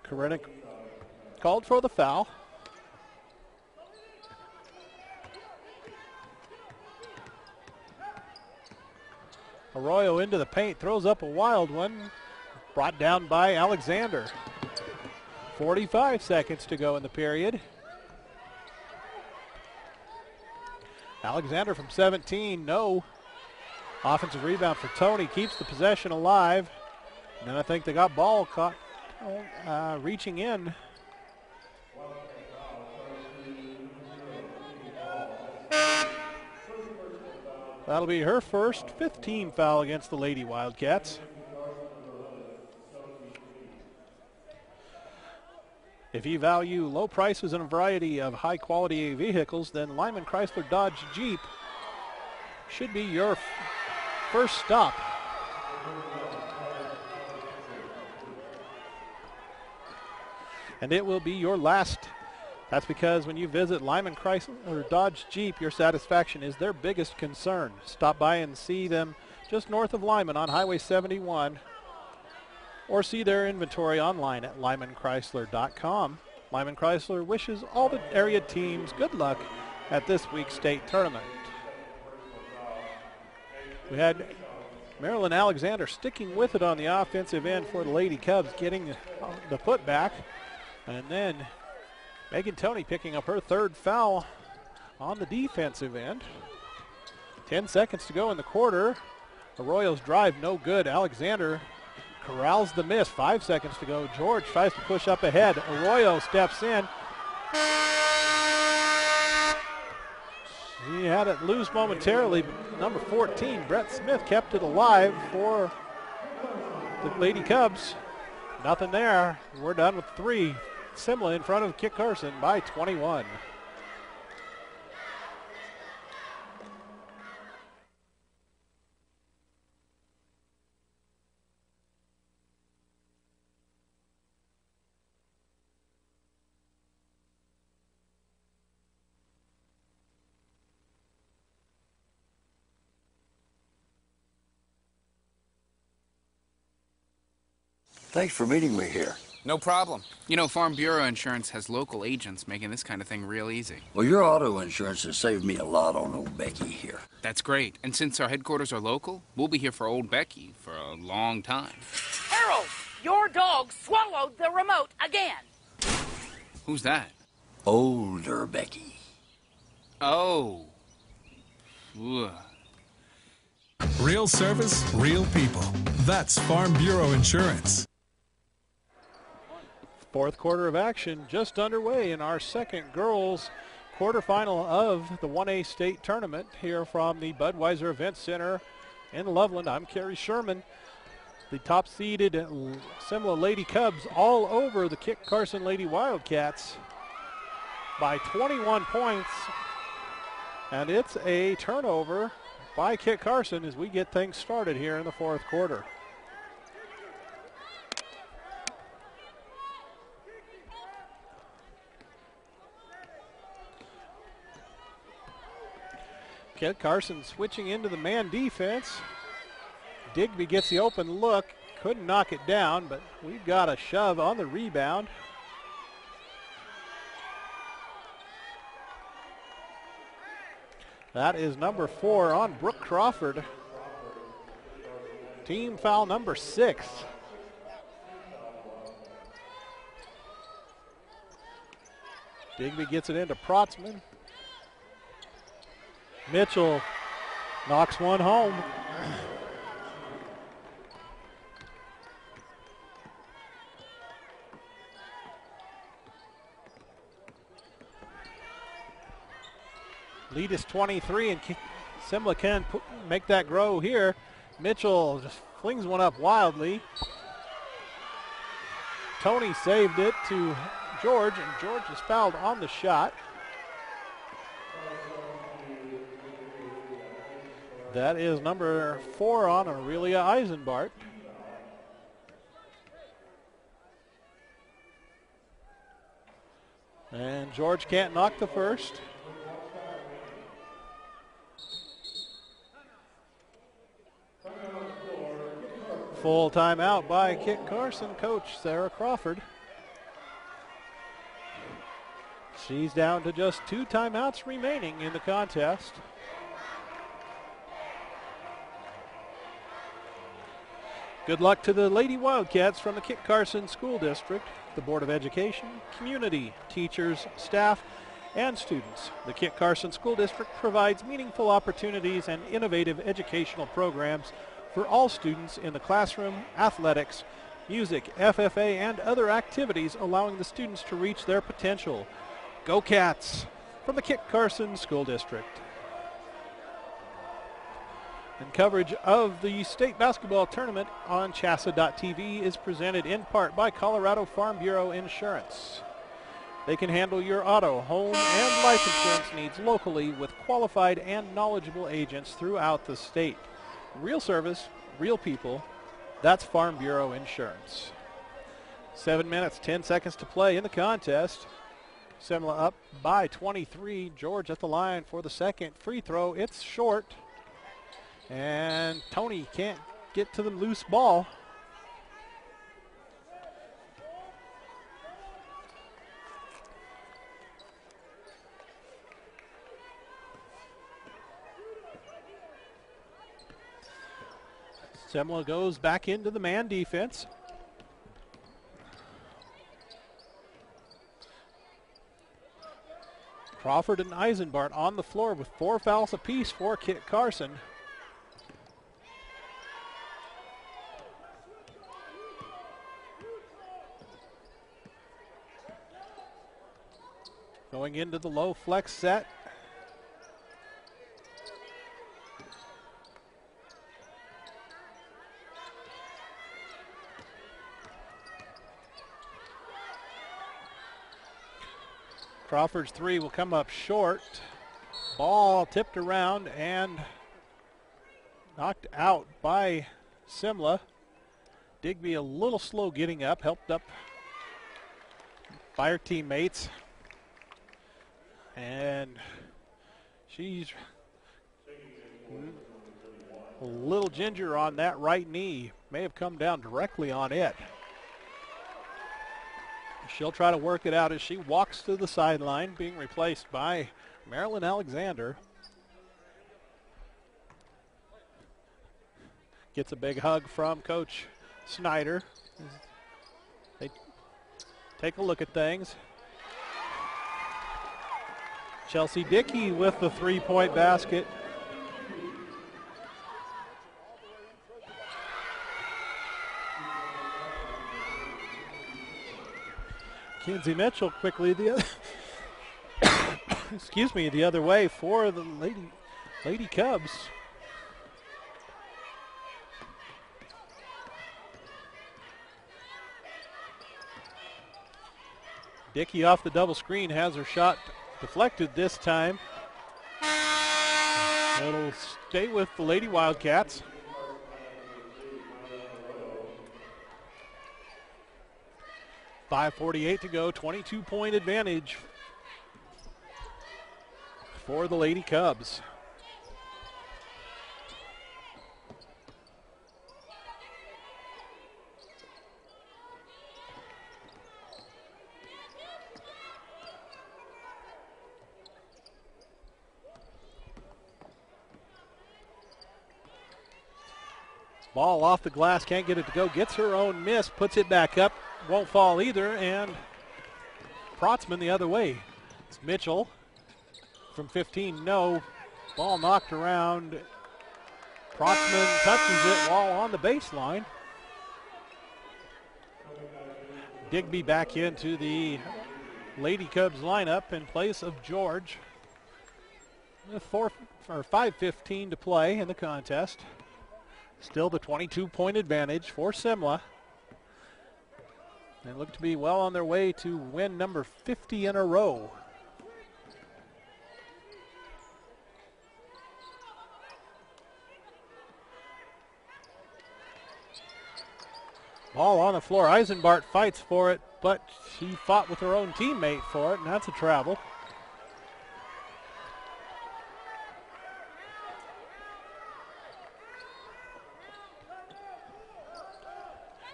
Korinick called for the foul. Arroyo into the paint, throws up a wild one, brought down by Alexander. 45 seconds to go in the period. Alexander from 17, no. Offensive rebound for Tony, keeps the possession alive. And then I think they got ball caught reaching in. That'll be her first 15 foul against the Lady Wildcats. If you value low prices and a variety of high quality vehicles, then Lyman Chrysler Dodge Jeep should be your first stop. And it will be your last. That's because when you visit Lyman Chrysler or Dodge Jeep, your satisfaction is their biggest concern. Stop by and see them just north of Lyman on Highway 71, or see their inventory online at lymanchrysler.com. Lyman Chrysler wishes all the area teams good luck at this week's state tournament. We had Marilyn Alexander sticking with it on the offensive end for the Lady Cubs, getting the putback. And then Megan Toney picking up her third foul on the defensive end. 10 seconds to go in the quarter. Arroyo's drive no good. Alexander corrals the miss. 5 seconds to go. George tries to push up ahead. Arroyo steps in. He had it loose momentarily. Number 14, Brett Smith, kept it alive for the Lady Cubs. Nothing there. We're done with 3. Simla in front of Kit Carson by 21. Thanks for meeting me here. No problem. You know, Farm Bureau Insurance has local agents making this kind of thing real easy. Well, your auto insurance has saved me a lot on old Becky here. That's great. And since our headquarters are local, we'll be here for old Becky for a long time. Harold, your dog swallowed the remote again. Who's that? Older Becky. Oh. Ugh. Real service, real people. That's Farm Bureau Insurance. Fourth quarter of action just underway in our second girls quarterfinal of the 1A state tournament here from the Budweiser Event Center in Loveland. I'm Kerry Sherman. The top seeded Simla Lady Cubs all over the Kit Carson Lady Wildcats by 21 points. And it's a turnover by Kit Carson as we get things started here in the fourth quarter. Kit Carson switching into the man defense. Digby gets the open look, couldn't knock it down, but we've got a shove on the rebound. That is number 4 on Brooke Crawford. Team foul number 6. Digby gets it into Protzman. Mitchell knocks one home. Lead is 23, and Simla can make that grow here. Mitchell just flings one up wildly. Tony saved it to George, and George is fouled on the shot. That is number 4 on Aurelia Eisenbart. And George can't knock the first. Full timeout by Kit Carson coach Sarah Crawford. She's down to just 2 timeouts remaining in the contest. Good luck to the Lady Wildcats from the Kit Carson School District, the Board of Education, community, teachers, staff, and students. The Kit Carson School District provides meaningful opportunities and innovative educational programs for all students in the classroom, athletics, music, FFA, and other activities, allowing the students to reach their potential. Go Cats from the Kit Carson School District. And coverage of the state basketball tournament on CHSAA.tv is presented in part by Colorado Farm Bureau Insurance. They can handle your auto, home, and life insurance needs locally with qualified and knowledgeable agents throughout the state. Real service, real people. That's Farm Bureau Insurance. 7 minutes, 10 seconds to play in the contest. Simla up by 23. George at the line for the second free throw. It's short. And Tony can't get to the loose ball. Simla goes back into the man defense. Crawford and Eisenbart on the floor with 4 fouls apiece for Kit Carson. Going into the low flex set. Crawford's 3 will come up short. Ball tipped around and knocked out by Simla. Digby a little slow getting up, helped up by her teammates. And she's a little ginger on that right knee. May have come down directly on it. She'll try to work it out as she walks to the sideline, being replaced by Marilyn Alexander. Gets a big hug from Coach Snyder. They take a look at things. Chelsea Dickey with the 3-point basket. Kinsey Mitchell quickly the other excuse me, the other way for the Lady Cubs. Dickey off the double screen has her shot deflected this time. It'll stay with the Lady Wildcats. .548 to go, 22-point advantage for the Lady Cubs. Ball off the glass, can't get it to go. Gets her own miss, puts it back up. Won't fall either, and Protzman the other way. It's Mitchell from 15, no. Ball knocked around. Protzman touches it while on the baseline. Digby back into the Lady Cubs lineup in place of George. 5:15 to play in the contest. Still the 22-point advantage for Simla. They look to be well on their way to win number 50 in a row. Ball on the floor. Eisenbart fights for it, but she fought with her own teammate for it, and that's a travel.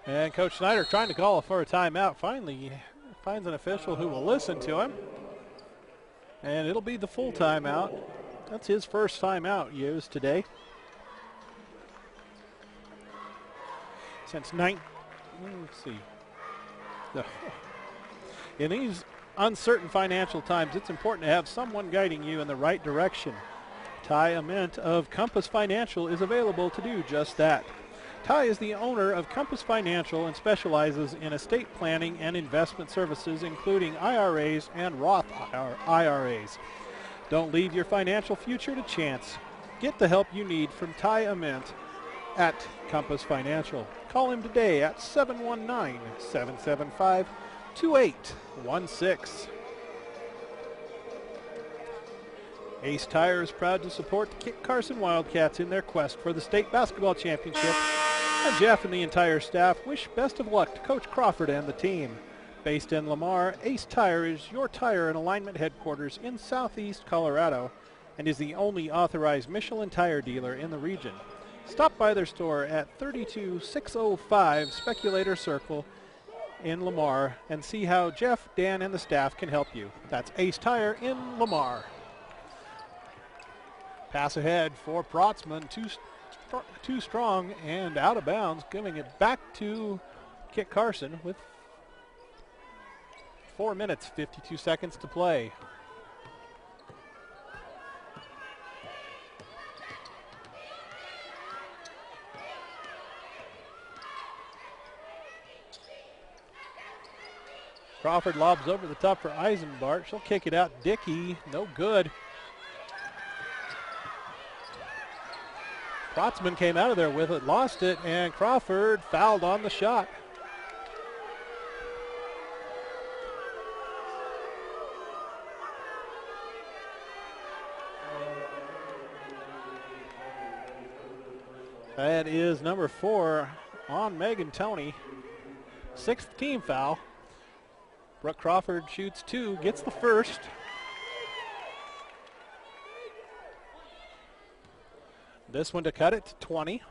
And Coach Snyder trying to call for a timeout. Finally finds an official who will listen to him. And it'll be the full timeout. That's his first timeout used today. Since let's see. In these uncertain financial times, it's important to have someone guiding you in the right direction. Ty Ament of Compass Financial is available to do just that. Ty is the owner of Compass Financial and specializes in estate planning and investment services, including IRAs and Roth IRAs. Don't leave your financial future to chance. Get the help you need from Ty Ament at Compass Financial. Call him today at 719-775-2816. Ace Tire is proud to support the Kit Carson Wildcats in their quest for the state basketball championship. And Jeff and the entire staff wish best of luck to Coach Crawford and the team. Based in Lamar, Ace Tire is your tire and alignment headquarters in Southeast Colorado and is the only authorized Michelin tire dealer in the region. Stop by their store at 32605 Speculator Circle in Lamar and see how Jeff, Dan, and the staff can help you. That's Ace Tire in Lamar. Pass ahead for Protzman, too strong and out of bounds, giving it back to Kit Carson with 4 minutes, 52 seconds to play. Crawford lobs over the top for Eisenbart. She'll kick it out. Dickey, no good. Protzman came out of there with it, lost it, and Crawford fouled on the shot. That is number 4 on Megan Toney. 6th team foul. Brooke Crawford shoots 2, gets the first. This one to cut it to 20.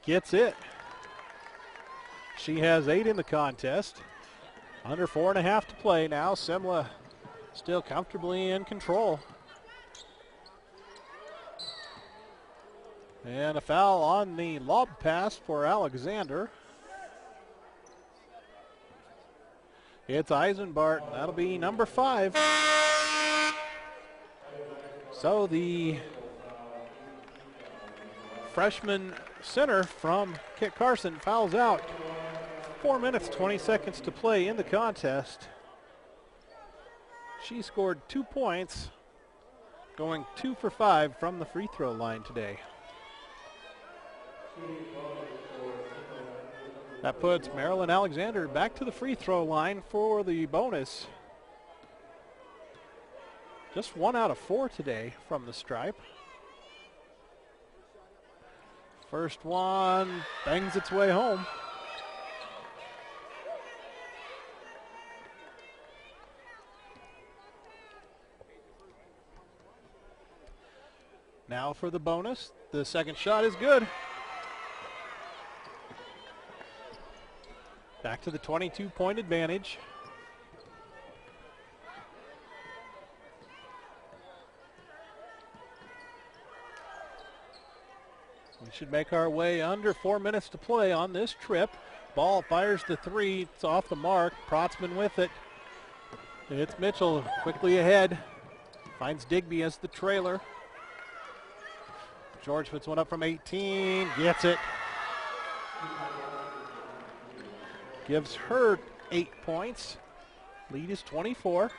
Gets it. She has 8 in the contest. Under 4.5 to play now. Simla still comfortably in control. And a foul on the lob pass for Alexander. It's Eisenbart. That'll be number 5. So the freshman center from Kit Carson fouls out. 4 minutes, 20 seconds to play in the contest. She scored 2 points, going 2 for 5 from the free throw line today. That puts Marilyn Alexander back to the free throw line for the bonus. Just 1 out of 4 today from the stripe. First one bangs its way home. Now for the bonus. The second shot is good. Back to the 22-point advantage. We should make our way under 4 minutes to play on this trip. Ball fires the three. It's off the mark. Protzman with it. It's Mitchell quickly ahead. Finds Digby as the trailer. George puts one up from 18. Gets it. Gives her 8 points. Lead is 24.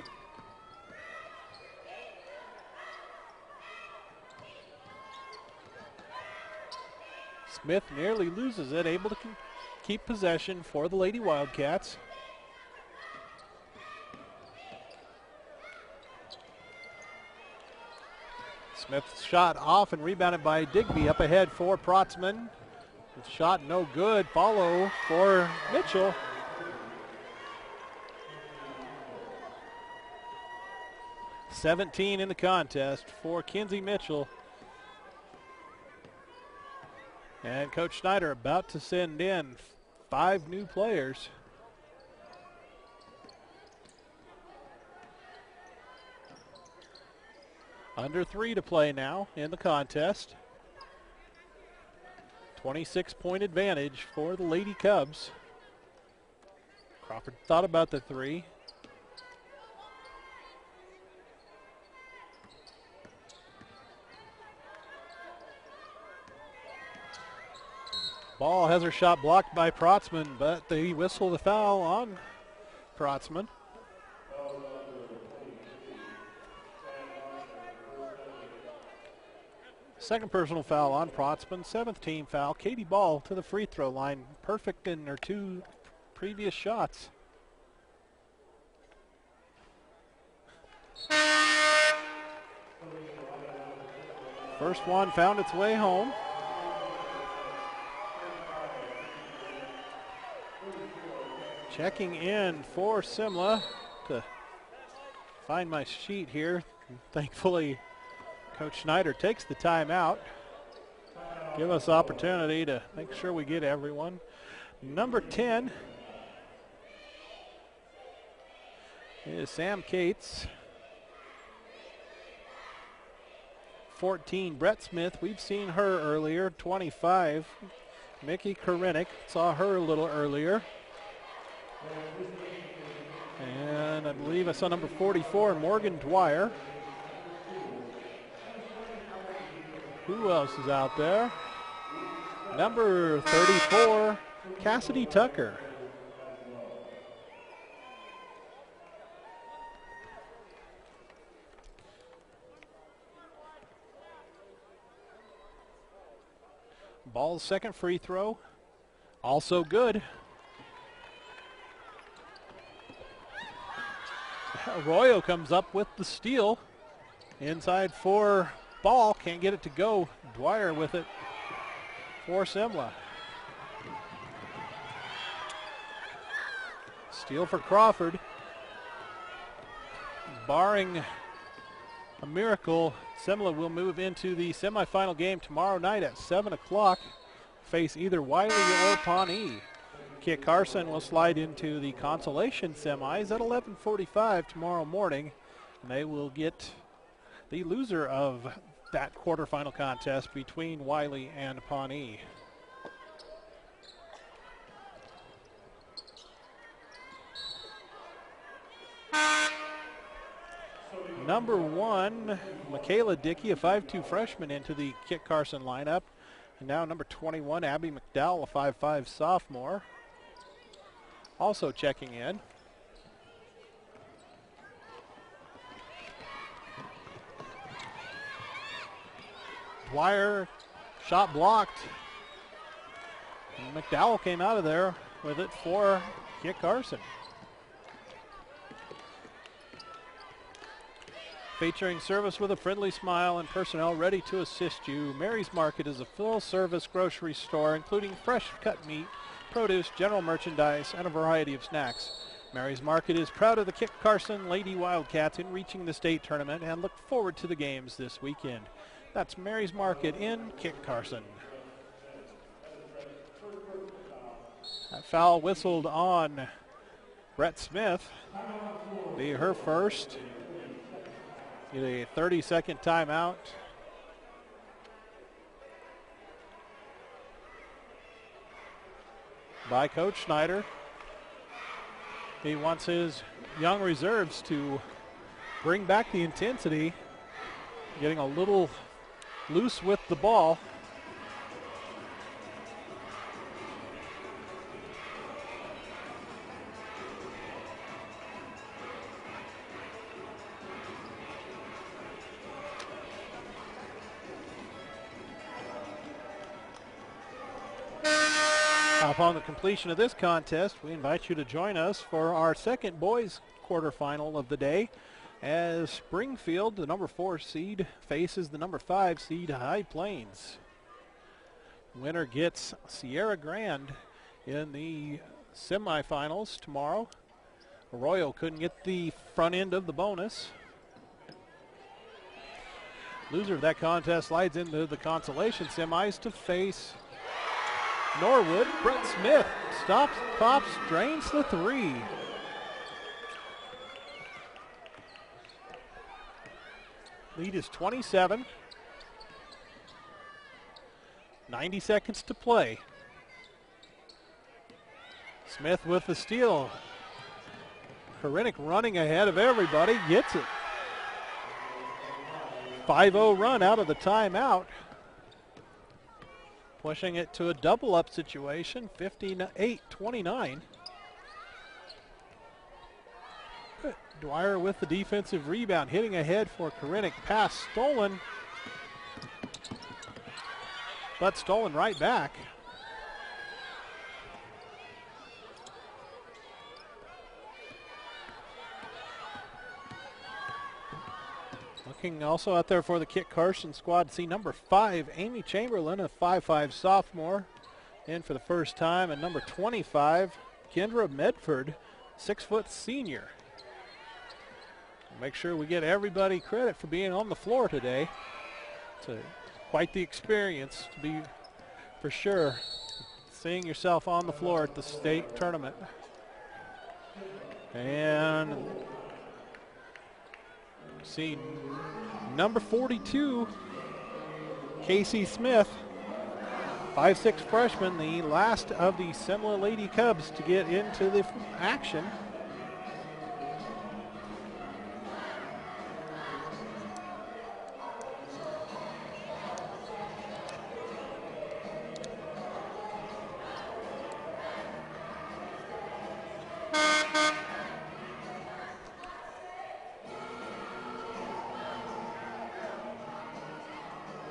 Smith nearly loses it, able to keep possession for the Lady Wildcats. Smith's shot off and rebounded by Digby. Up ahead for Protzman. The shot no good. Follow for Mitchell. .17 in the contest for Kinsey Mitchell. And Coach Schneider about to send in 5 new players. Under 3 to play now in the contest. 26-point advantage for the Lady Cubs. Crawford thought about the 3. Ball has her shot blocked by Protzman, but they whistle the foul on Protzman. Second personal foul on Protzman, 7th team foul. Katie Ball to the free throw line, perfect in her 2 previous shots. First one found its way home. Checking in for Simla to find my sheet here. Thankfully, Coach Schneider takes the timeout. Give us opportunity to make sure we get everyone. Number 10 is Sam Cates. 14, Brett Smith. We've seen her earlier. 25, Mickey Korenick. Saw her a little earlier. And I believe I saw number 44, Morgan Dwyer. Who else is out there? Number 34, Cassidy Tucker. Ball's second free throw, also good. Arroyo comes up with the steal. Inside for Ball, can't get it to go. Dwyer with it for Simla. Steal for Crawford. Barring a miracle, Simla will move into the semifinal game tomorrow night at 7 o'clock. Face either Wiley or Pawnee. Kit Carson will slide into the consolation semis at 11:45 tomorrow morning. And they will get the loser of that quarterfinal contest between Wiley and Pawnee. Number 1, Michaela Dickey, a 5'2" freshman, into the Kit Carson lineup. And now number 21, Abby McDowell, a 5'5" sophomore, also checking in. Dwyer, shot blocked. And McDowell came out of there with it for Kit Carson. Featuring service with a friendly smile and personnel ready to assist you, Mary's Market is a full-service grocery store including fresh cut meat, produce, general merchandise, and a variety of snacks. Mary's Market is proud of the Kit Carson Lady Wildcats in reaching the state tournament and look forward to the games this weekend. That's Mary's Market in Kit Carson. That foul whistled on Brett Smith. Be her first. Get a 30-second timeout. by Coach Schneider. He wants his young reserves to bring back the intensity, getting a little loose with the ball. Upon the completion of this contest, we invite you to join us for our second boys quarterfinal of the day, as Springfield, the number 4 seed, faces the number 5 seed High Plains. Winner gets Sierra Grande in the semifinals tomorrow. Arroyo couldn't get the front end of the bonus. Loser of that contest slides into the consolation semis to face Norwood. Brett Smith stops, pops, drains the 3. Lead is 27. 90 seconds to play. Smith with the steal. Korinek running ahead of everybody, gets it. 5-0 run out of the timeout. Pushing it to a double-up situation, 58-29. Dwyer with the defensive rebound, hitting ahead for Korinek. Pass stolen, but stolen right back. Looking also out there for the Kit Carson squad, see number 5, Amy Chamberlain, a 5'5" sophomore, in for the first time, and number 25, Kendra Medford, 6-foot senior. Make sure we get everybody credit for being on the floor today. It's quite the experience to be, for sure, seeing yourself on the floor at the state tournament. And see number 42, Casey Smith, 5'6" freshman, the last of the Simla Lady Cubs to get into the action.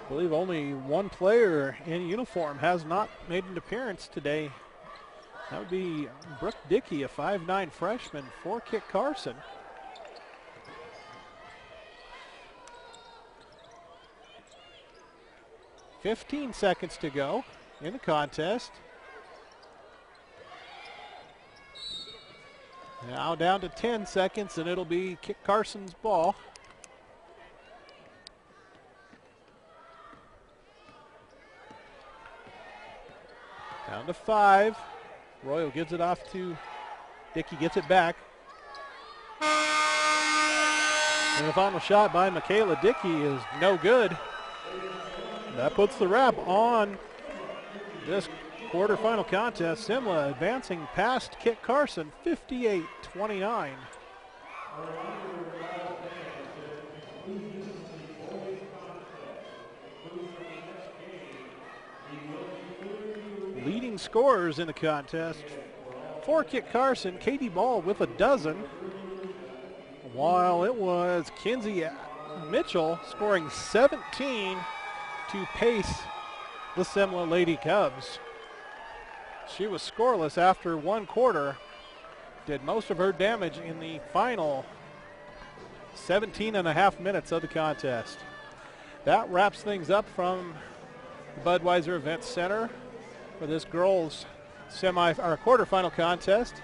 I believe only one player in uniform has not made an appearance today. That would be Brooke Dickey, a 5'9" freshman for Kit Carson. "15 seconds to go in the contest. Now down to 10 seconds, and it'll be Kit Carson's ball. Down to 5. Royal gives it off to Dickey, gets it back. And the final shot by Michaela Dickey is no good. That puts the wrap on this quarterfinal contest. Simla advancing past Kit Carson, 58-29. Leading scorers in the contest for Kit Carson, Katie Ball with a dozen, while it was Kinsey Mitchell scoring 17 to pace the Simla Lady Cubs. She was scoreless after one quarter, did most of her damage in the final 17.5 minutes of the contest. That wraps things up from the Budweiser Event Center for this girls' quarterfinal contest.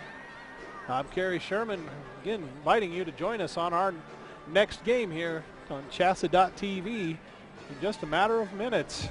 I'm Kerry Sherman, again inviting you to join us on our next game here on CHSAA.tv in just a matter of minutes.